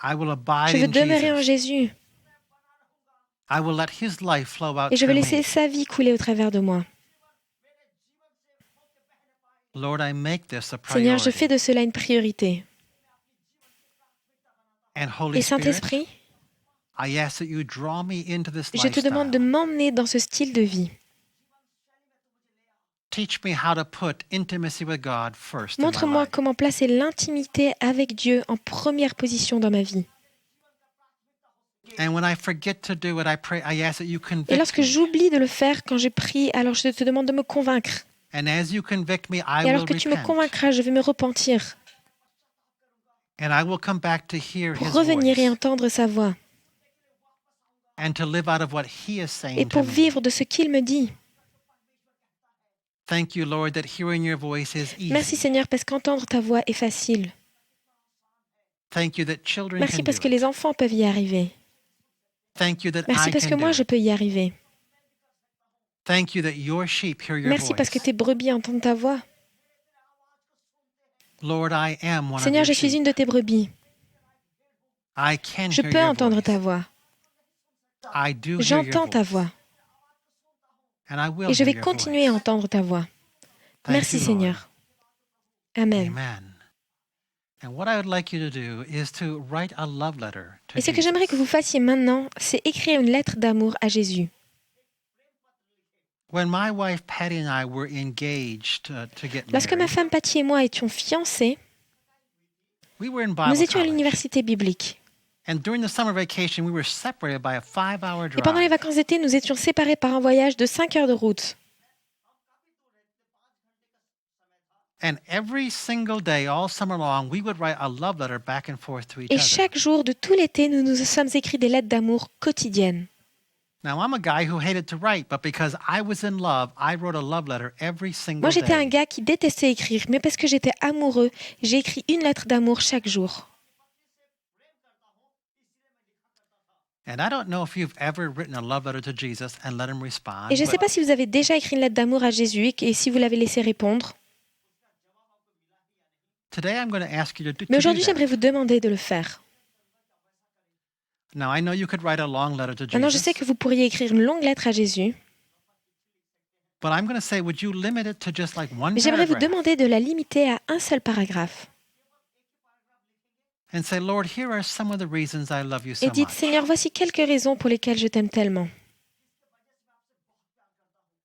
Speaker 2: I will abide
Speaker 1: Je veux
Speaker 2: in
Speaker 1: demeurer en
Speaker 2: Jesus.
Speaker 1: Jésus
Speaker 2: I will let his life flow out
Speaker 1: et je
Speaker 2: through
Speaker 1: veux laisser
Speaker 2: me.
Speaker 1: sa vie couler au travers de moi.
Speaker 2: Lord, I make this a
Speaker 1: Seigneur, je
Speaker 2: priority.
Speaker 1: fais de cela une priorité.
Speaker 2: And Holy
Speaker 1: Et
Speaker 2: Spirit,
Speaker 1: Saint-Esprit,
Speaker 2: I ask that you draw me into this
Speaker 1: je te demande de
Speaker 2: lifestyle.
Speaker 1: m'emmener dans ce style de vie.
Speaker 2: Teach me how to put intimacy with God first in my
Speaker 1: Montre-moi
Speaker 2: life.
Speaker 1: comment placer l'intimité avec Dieu en première position dans ma vie.
Speaker 2: And when I forget to do it, I ask that you
Speaker 1: Et
Speaker 2: convict
Speaker 1: lorsque
Speaker 2: me.
Speaker 1: j'oublie de le faire quand je prie, alors je te demande de me convaincre.
Speaker 2: And as you convict me, I
Speaker 1: Et alors
Speaker 2: will
Speaker 1: que tu me
Speaker 2: repent.
Speaker 1: convaincras, je vais me repentir
Speaker 2: And I will come back to hear
Speaker 1: pour
Speaker 2: his
Speaker 1: revenir et
Speaker 2: voice
Speaker 1: entendre sa voix
Speaker 2: and to live out of what he is
Speaker 1: et
Speaker 2: saying
Speaker 1: pour
Speaker 2: to me.
Speaker 1: vivre de ce qu'il me dit.
Speaker 2: Thank you, Lord, that hearing your voice is
Speaker 1: Merci
Speaker 2: easy.
Speaker 1: Seigneur parce qu'entendre ta voix est facile.
Speaker 2: Thank you that children
Speaker 1: Merci
Speaker 2: can
Speaker 1: parce
Speaker 2: do
Speaker 1: que
Speaker 2: it.
Speaker 1: les enfants peuvent y arriver.
Speaker 2: Thank you that
Speaker 1: Merci
Speaker 2: I
Speaker 1: parce que
Speaker 2: can
Speaker 1: moi
Speaker 2: do
Speaker 1: je
Speaker 2: it.
Speaker 1: peux y arriver.
Speaker 2: Thank you that your sheep hear your
Speaker 1: Merci parce que
Speaker 2: voice.
Speaker 1: tes brebis entendent ta voix.
Speaker 2: Lord, I am one of
Speaker 1: Seigneur,
Speaker 2: your
Speaker 1: je suis
Speaker 2: sheep.
Speaker 1: une de tes brebis.
Speaker 2: I can
Speaker 1: Je
Speaker 2: hear
Speaker 1: peux
Speaker 2: your
Speaker 1: entendre ta
Speaker 2: voice.
Speaker 1: voix.
Speaker 2: I do hear your
Speaker 1: J'entends ta
Speaker 2: voice.
Speaker 1: voix.
Speaker 2: And I will
Speaker 1: Et je
Speaker 2: hear
Speaker 1: vais
Speaker 2: your
Speaker 1: continuer à
Speaker 2: voice.
Speaker 1: entendre ta voix.
Speaker 2: Thank
Speaker 1: Merci
Speaker 2: you, Lord.
Speaker 1: Seigneur. Amen.
Speaker 2: Amen. And what I would like you to do is to write a love letter to
Speaker 1: Et ce que j'aimerais que vous
Speaker 2: Jesus.
Speaker 1: fassiez maintenant, c'est écrire une lettre d'amour à Jésus.
Speaker 2: When my wife Patty and I were engaged to get
Speaker 1: Lorsque ma
Speaker 2: married,
Speaker 1: femme Patty et moi étions fiancés,
Speaker 2: we were in
Speaker 1: nous
Speaker 2: Bible
Speaker 1: étions à
Speaker 2: college.
Speaker 1: l'université biblique.
Speaker 2: And during the summer vacation, we were separated by a 5-hour
Speaker 1: Et pendant les
Speaker 2: drive.
Speaker 1: vacances d'été, nous étions séparés par un voyage de 5 heures de route.
Speaker 2: And every single day, all summer long, we would write a love letter back and forth to each
Speaker 1: Et
Speaker 2: other.
Speaker 1: chaque jour de tout l'été, nous nous sommes écrits des lettres d'amour quotidiennes.
Speaker 2: Now, I'm a guy who hated to write, but because I was in love, I wrote a love letter every single
Speaker 1: Moi, j'étais un
Speaker 2: day.
Speaker 1: gars qui détestait écrire, mais parce que j'étais amoureux, j'ai écrit une lettre d'amour chaque jour.
Speaker 2: And I don't know if you've ever written a love letter to Jesus and let him respond.
Speaker 1: Et je ne sais
Speaker 2: But
Speaker 1: pas si vous avez déjà écrit une lettre d'amour à Jésus et si vous l'avez laissé répondre.
Speaker 2: today, I'm going to ask you to
Speaker 1: Mais
Speaker 2: do
Speaker 1: aujourd'hui,
Speaker 2: that.
Speaker 1: j'aimerais vous demander de le faire.
Speaker 2: Now, I know you could write a long letter to
Speaker 1: Maintenant, je
Speaker 2: Jesus,
Speaker 1: sais que vous pourriez écrire une longue lettre à Jésus,
Speaker 2: but I'm going to say, would you limit it to just like one
Speaker 1: mais j'aimerais vous
Speaker 2: paragraph?
Speaker 1: demander de la limiter à un seul paragraphe.
Speaker 2: And say, Lord, here are some of the reasons I love you so
Speaker 1: Et dites,
Speaker 2: much.
Speaker 1: Seigneur, voici quelques raisons pour lesquelles je t'aime tellement.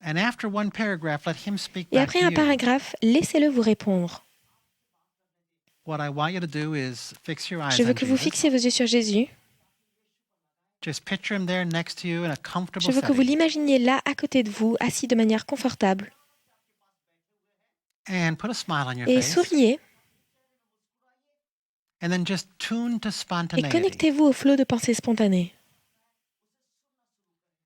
Speaker 2: And after one paragraph, let him speak
Speaker 1: Et
Speaker 2: back
Speaker 1: après
Speaker 2: to
Speaker 1: un
Speaker 2: you.
Speaker 1: paragraphe, laissez-le vous répondre.
Speaker 2: What I want you to do is fix your eyes
Speaker 1: Je veux
Speaker 2: on
Speaker 1: que vous
Speaker 2: Jesus.
Speaker 1: fixiez vos yeux sur Jésus.
Speaker 2: Just picture him there next to you in a
Speaker 1: Je
Speaker 2: comfortable
Speaker 1: veux que vous
Speaker 2: setting.
Speaker 1: l'imaginiez là, à côté de vous, assis de manière confortable.
Speaker 2: And put a smile on your
Speaker 1: Et
Speaker 2: face.
Speaker 1: souriez
Speaker 2: And then just tune to
Speaker 1: et
Speaker 2: spontaneity.
Speaker 1: connectez-vous au flot de pensées spontanées.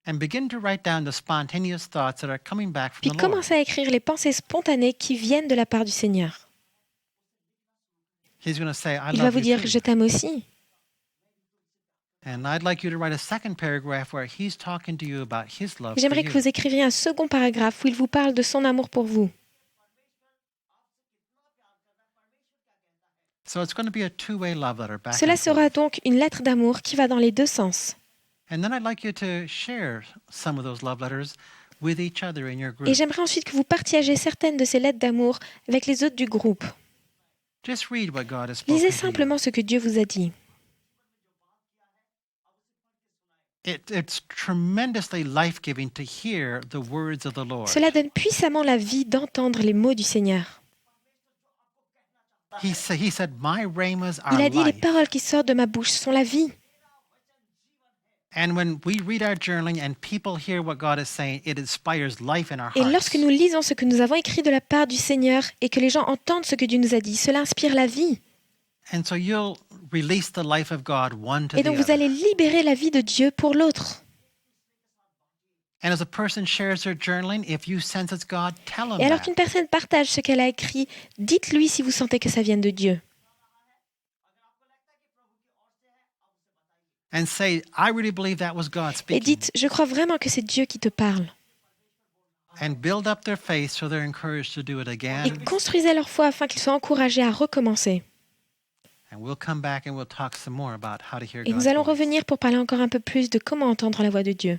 Speaker 2: And begin to write down the spontaneous thoughts that are coming back
Speaker 1: Puis
Speaker 2: from the Lord.
Speaker 1: commencez à écrire les pensées spontanées qui viennent de la part du Seigneur.
Speaker 2: He's going to say, I
Speaker 1: Il va
Speaker 2: love
Speaker 1: vous
Speaker 2: you
Speaker 1: dire,
Speaker 2: too.
Speaker 1: je t'aime aussi.
Speaker 2: And I'd like you to write a second paragraph where he's talking to you about his love for
Speaker 1: J'aimerais que
Speaker 2: you.
Speaker 1: vous écriviez un second paragraphe où il vous parle de son amour pour vous.
Speaker 2: So it's going to be a two-way love letter back
Speaker 1: Cela
Speaker 2: and
Speaker 1: sera
Speaker 2: forth.
Speaker 1: donc une lettre d'amour qui va dans les deux sens.
Speaker 2: And then I'd like you to share some of those love letters with each other in your group.
Speaker 1: Et j'aimerais ensuite que vous partagez certaines de ces lettres d'amour avec les autres du groupe.
Speaker 2: Just read what God has spoken
Speaker 1: Lisez
Speaker 2: to you.
Speaker 1: simplement ce que Dieu vous a dit.
Speaker 2: It's tremendously life-giving to hear the words of the Lord.
Speaker 1: Cela donne puissamment la vie d'entendre les mots du Seigneur.
Speaker 2: He said, my rhemas are
Speaker 1: Il a dit, les
Speaker 2: life.
Speaker 1: paroles qui sortent de ma bouche sont la vie.
Speaker 2: And when we read our journaling and people hear what God is saying, it inspires life in our
Speaker 1: Et
Speaker 2: hearts.
Speaker 1: lorsque nous lisons ce que nous avons écrit de la part du Seigneur et que les gens entendent ce que Dieu nous a dit, cela inspire la vie.
Speaker 2: And so you'll release the life of God one to
Speaker 1: Et
Speaker 2: the
Speaker 1: donc vous
Speaker 2: other.
Speaker 1: allez libérer la vie de Dieu pour l'autre.
Speaker 2: And as a person shares their journaling, if you sense it's God, tell him
Speaker 1: Et alors
Speaker 2: that.
Speaker 1: qu'une personne partage ce qu'elle a écrit, dites-lui si vous sentez que ça vient de Dieu.
Speaker 2: And say, I really believe that was God
Speaker 1: Et
Speaker 2: speaking.
Speaker 1: dites, je crois vraiment que c'est Dieu qui te parle.
Speaker 2: And build up their faith so they're encouraged to do it
Speaker 1: Et
Speaker 2: again.
Speaker 1: construisez leur foi afin qu'ils soient encouragés à recommencer.
Speaker 2: And we'll come back and we'll talk some more about how to hear
Speaker 1: Et
Speaker 2: God's
Speaker 1: nous allons
Speaker 2: voice.
Speaker 1: revenir pour parler encore un peu plus de comment entendre la voix de Dieu.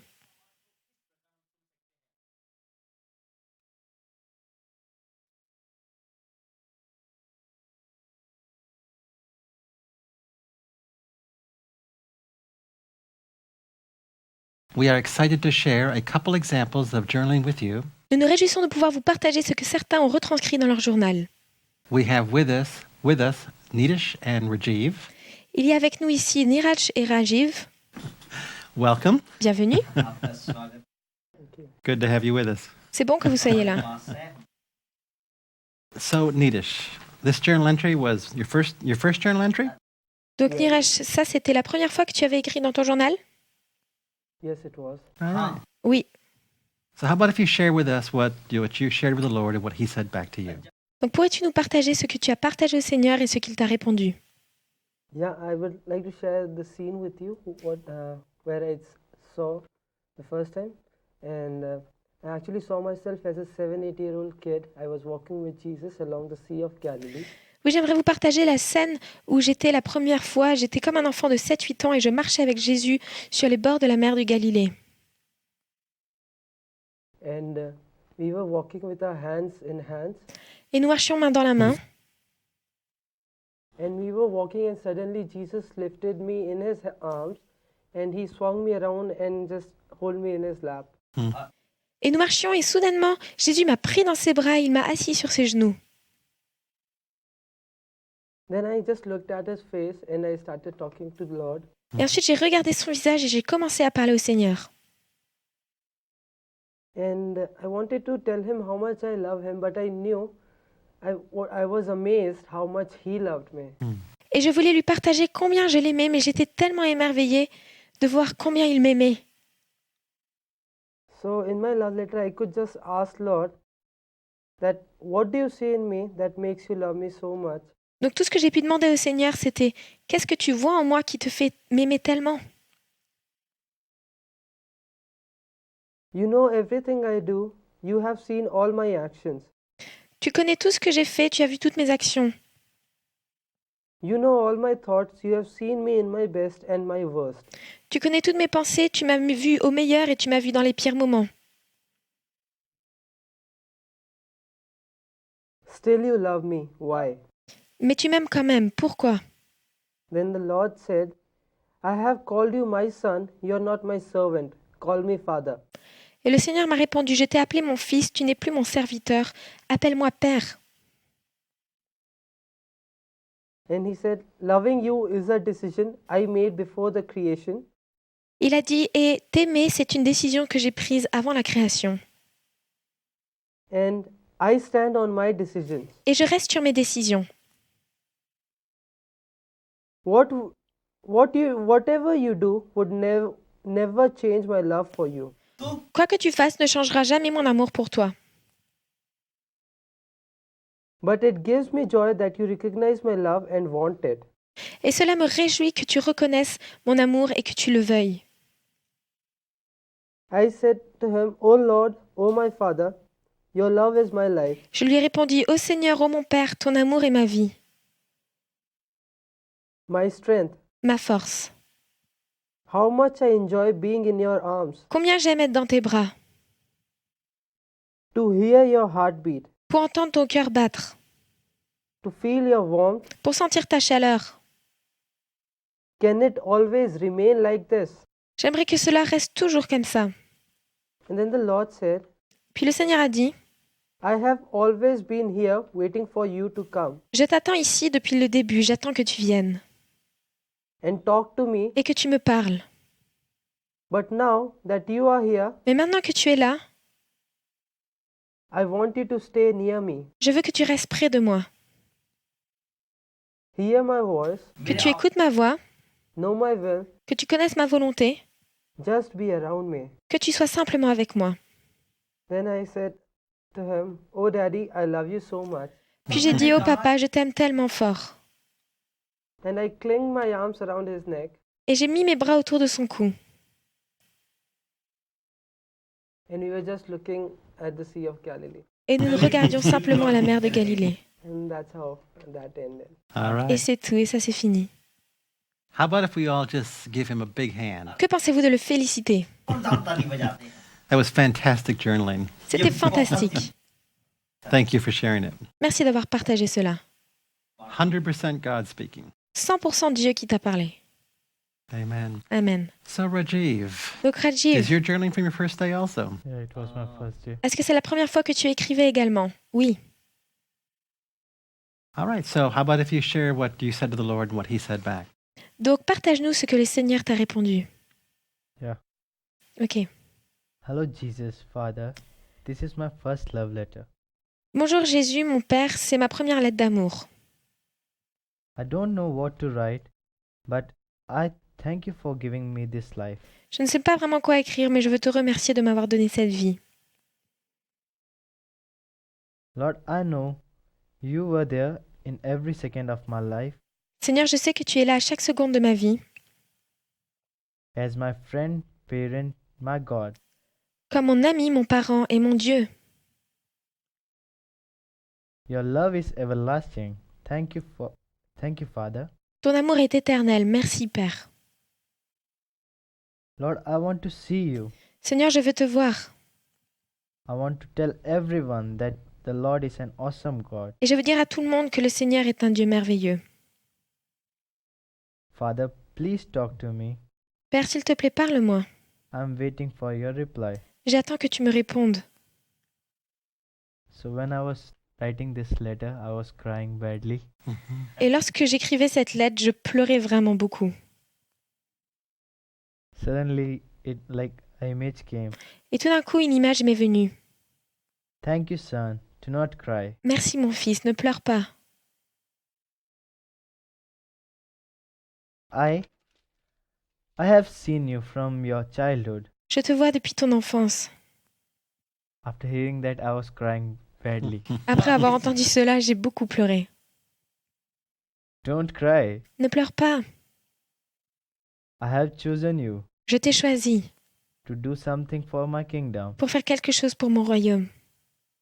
Speaker 2: We are excited to share a couple examples of journaling with you.
Speaker 1: Nous nous réjouissons de pouvoir vous partager ce que certains ont retranscrit dans leur journal.
Speaker 2: We have with us Nitish and Rajiv.
Speaker 1: Il y a avec nous ici Niraj et Rajiv.
Speaker 2: Welcome.
Speaker 1: Bienvenue.
Speaker 2: Good to have you with us.
Speaker 1: C'est bon que vous soyez là.
Speaker 2: So, Nitish, this journal entry was your first journal entry?
Speaker 1: Donc Niraj, ça c'était la première fois que tu avais écrit dans ton journal?
Speaker 3: Yes, it was.
Speaker 2: All right.
Speaker 1: Oui.
Speaker 2: So how about if you share with us what you shared with the Lord and what He said back to you?
Speaker 1: Donc pourrais-tu nous partager ce que tu as partagé au Seigneur et ce qu'il t'a répondu?
Speaker 3: Yeah, I would like to share the scene with you, where I saw the first time, and I actually saw myself as a 7-8-year-old kid. I was walking with Jesus along the Sea of Galilee.
Speaker 1: Oui, j'aimerais vous partager la scène où j'étais la première fois. J'étais comme un enfant de 7-8 ans et je marchais avec Jésus sur les bords de la mer du Galilée.
Speaker 3: And we were walking with our hands in hands.
Speaker 1: Et nous marchions main dans la main.
Speaker 3: And we were walking and suddenly Jesus lifted me in his arms and he swung me around and just hold me in his lap.
Speaker 1: Et nous marchions et soudainement, Jésus m'a pris dans ses bras et il m'a assis sur ses genoux.
Speaker 3: Then I just looked at his face and I started talking to the Lord.
Speaker 1: Et ensuite, j'ai regardé son visage et j'ai commencé à parler au Seigneur.
Speaker 3: And I wanted to tell him how much I love him, but I knew I was amazed how much he loved me.
Speaker 1: Et je voulais lui partager combien je l'aimais, mais j'étais tellement émerveillée de voir combien il m'aimait.
Speaker 3: So in my love letter, I could just ask Lord that what do you see in me that makes you love me so much?
Speaker 1: Donc tout ce que j'ai pu demander au Seigneur, c'était « Qu'est-ce que tu vois en moi qui te fait m'aimer tellement ?»
Speaker 3: You know everything I do. You have seen all my actions.
Speaker 1: Tu connais tout ce que j'ai fait, tu as vu toutes mes actions.
Speaker 3: You know all my thoughts. You have seen me in my best and my worst.
Speaker 1: Tu connais toutes mes pensées, tu m'as vu au meilleur et tu m'as vu dans les pires moments.
Speaker 3: Still you love me. Why?
Speaker 1: Mais tu m'aimes quand même, pourquoi?
Speaker 3: Then the Lord said, I have called you my son. You're not my servant. Call me Father.
Speaker 1: Et le Seigneur m'a répondu, je t'ai appelé mon fils, tu n'es plus mon serviteur, appelle-moi Père.
Speaker 3: And he said, loving you is a decision I made before the creation.
Speaker 1: Il a dit, et t'aimer, c'est une décision que j'ai prise avant la création.
Speaker 3: And I stand on my decisions.
Speaker 1: Et je reste sur mes décisions.
Speaker 3: Whatever you do would never change my love for you.
Speaker 1: Quoi que tu fasses ne changera jamais mon amour pour toi.
Speaker 3: But it gives me joy that you recognize my love and want it.
Speaker 1: Et cela me réjouit que tu reconnaisses mon amour et que tu le veuilles.
Speaker 3: I said to him, O Lord, O my Father, your love is my life.
Speaker 1: Je lui ai répondu, ô Seigneur, ô mon Père, ton amour est ma vie,
Speaker 3: My strength.
Speaker 1: ma force.
Speaker 3: How much I enjoy being in your arms.
Speaker 1: Combien j'aime être dans tes bras,
Speaker 3: To hear your heartbeat.
Speaker 1: pour entendre ton cœur battre,
Speaker 3: To feel your warmth.
Speaker 1: pour sentir ta chaleur.
Speaker 3: Can it always remain like this?
Speaker 1: J'aimerais que cela reste toujours comme ça.
Speaker 3: And then the Lord said,
Speaker 1: Puis le Seigneur a dit,
Speaker 3: I have always been here waiting for you to come
Speaker 1: je t'attends ici depuis le début, j'attends que tu viennes
Speaker 3: and talk to me.
Speaker 1: et que tu me parles.
Speaker 3: But now that you are here,
Speaker 1: Mais maintenant que tu es là,
Speaker 3: I want you to stay near me.
Speaker 1: je veux que tu restes près de moi,
Speaker 3: Hear my voice.
Speaker 1: que tu écoutes ma voix,
Speaker 3: Know my will.
Speaker 1: que tu connaisses ma volonté,
Speaker 3: Just be around me.
Speaker 1: que tu sois simplement avec moi.
Speaker 3: Then I said to him, Oh Daddy, I love you so much.
Speaker 1: Puis j'ai dit, oh papa, je t'aime tellement fort.
Speaker 3: And I cling my arms around his neck.
Speaker 1: Et j'ai mis mes bras autour de son cou.
Speaker 3: And we were just looking at the Sea of Galilee.
Speaker 1: Et nous nous regardions simplement à la mer de Galilée.
Speaker 3: And that's how that ended.
Speaker 2: All
Speaker 1: Et
Speaker 2: right.
Speaker 1: c'est tout, et ça c'est fini.
Speaker 2: How about if we all just give him a big hand?
Speaker 1: Que pensez-vous de le féliciter?
Speaker 2: That was fantastic journaling.
Speaker 1: C'était fantastique.
Speaker 2: Thank you for sharing it.
Speaker 1: Merci d'avoir partagé cela.
Speaker 2: 100% God speaking.
Speaker 1: 100% Dieu qui t'a parlé.
Speaker 2: Amen.
Speaker 1: Amen.
Speaker 2: So, Rajiv,
Speaker 1: Donc
Speaker 2: is
Speaker 1: Rajiv,
Speaker 2: your journaling from your first day also?
Speaker 4: Yeah, it was my first day.
Speaker 1: est-ce que c'est la première fois que tu écrivais également? Oui.
Speaker 2: All right. So, how about if you share what you said to the Lord and what He said back?
Speaker 1: Donc partage-nous ce que le Seigneur t'a répondu.
Speaker 4: Yeah.
Speaker 1: Ok.
Speaker 4: Hello, Jesus, Father. This is my first love letter.
Speaker 1: Bonjour Jésus, mon Père, c'est ma première lettre d'amour.
Speaker 4: I don't know what to write, but I thank you for giving me this life.
Speaker 1: Je ne sais pas vraiment quoi écrire, mais je veux te remercier de m'avoir donné cette vie.
Speaker 4: Lord, I know you were there in every second of my life
Speaker 1: Seigneur, je sais que tu es là à chaque seconde de ma vie,
Speaker 4: as my friend, parent, my God.
Speaker 1: comme mon ami, mon parent et mon Dieu.
Speaker 4: Your love is everlasting. Thank you, Father.
Speaker 1: Ton amour est éternel. Merci, Père.
Speaker 4: Lord, I want to see you.
Speaker 1: Seigneur, je veux te voir.
Speaker 4: I want to tell everyone that the Lord is an awesome God.
Speaker 1: Et je veux dire à tout le monde que le Seigneur est un Dieu merveilleux.
Speaker 4: Father, please talk to me.
Speaker 1: Père, s'il te plaît, parle-moi.
Speaker 4: I'm waiting for your reply.
Speaker 1: J'attends que tu me répondes.
Speaker 4: So when I was writing this letter, I was crying badly.
Speaker 1: Et lorsque j'écrivais cette lettre, je pleurais vraiment beaucoup.
Speaker 4: Suddenly, an image came.
Speaker 1: Et tout d'un coup, une image m'est venue.
Speaker 4: Thank you, son. Do not cry.
Speaker 1: Merci, mon fils, ne pleure pas.
Speaker 4: I have seen you from your childhood.
Speaker 1: Je te vois depuis ton enfance.
Speaker 4: After hearing that, I was crying badly.
Speaker 1: Après avoir entendu cela, j'ai beaucoup pleuré.
Speaker 4: Don't cry.
Speaker 1: Ne pleure pas.
Speaker 4: I have chosen you
Speaker 1: Je t'ai choisi
Speaker 4: to do something for my kingdom.
Speaker 1: pour faire quelque chose pour mon royaume.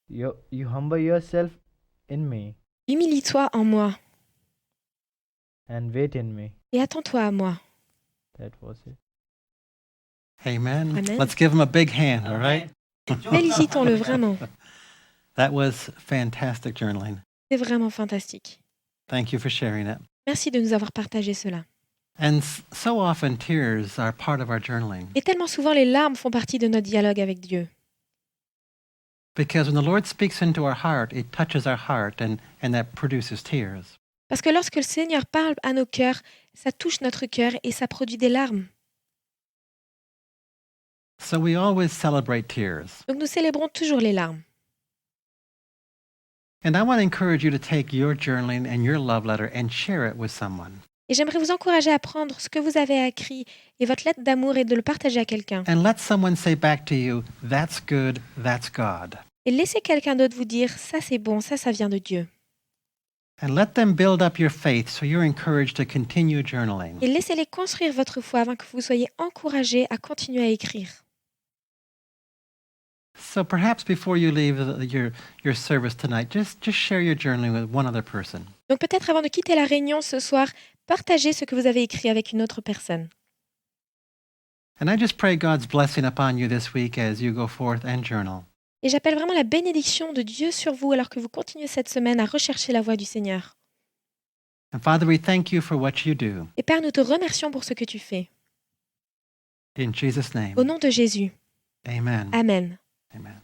Speaker 4: You humble yourself in me
Speaker 1: Humilie-toi en moi
Speaker 4: and wait in me.
Speaker 1: et attends-toi à moi.
Speaker 4: That was it.
Speaker 2: Amen.
Speaker 1: Amen.
Speaker 2: Let's give Him a big hand, all right?
Speaker 1: Félicitons-le vraiment.
Speaker 2: That was fantastic journaling.
Speaker 1: C'est vraiment fantastique.
Speaker 2: Thank you for sharing it.
Speaker 1: Merci de nous avoir partagé cela.
Speaker 2: And so often, tears are part of our journaling.
Speaker 1: Et tellement souvent, les larmes font partie de notre dialogue avec Dieu.
Speaker 2: Because when the Lord speaks into our heart, it touches our heart and that produces tears.
Speaker 1: Parce que lorsque le Seigneur parle à nos cœurs, ça touche notre cœur et ça produit des larmes.
Speaker 2: So we always celebrate tears.
Speaker 1: Donc nous célébrons toujours les larmes.
Speaker 2: And I want to encourage you to take your journaling and your love letter and share it with someone.
Speaker 1: Et j'aimerais vous encourager à prendre ce que vous avez écrit et votre lettre d'amour et de le partager à quelqu'un.
Speaker 2: And let someone say back to you, that's good, that's God.
Speaker 1: Et laissez quelqu'un d'autre vous dire, ça c'est bon, ça vient de Dieu.
Speaker 2: And let them build up your faith so you're encouraged to continue journaling.
Speaker 1: Et laissez-les construire votre foi afin que vous soyez encouragés à continuer à écrire.
Speaker 2: So perhaps before you leave your service tonight, just share your journaling with one other person.
Speaker 1: Donc peut-être avant de quitter la réunion ce soir, partagez ce que vous avez écrit avec une autre personne.
Speaker 2: And I just pray God's blessing upon you this week as you go forth and journal.
Speaker 1: Et j'appelle vraiment la bénédiction de Dieu sur vous alors que vous continuez cette semaine à rechercher la voix du Seigneur.
Speaker 2: And Father, we thank you for what you do.
Speaker 1: Et Père, nous te remercions pour ce que tu fais.
Speaker 2: In Jesus' name.
Speaker 1: Au nom de Jésus.
Speaker 2: Amen.
Speaker 1: Amen.
Speaker 2: Amen.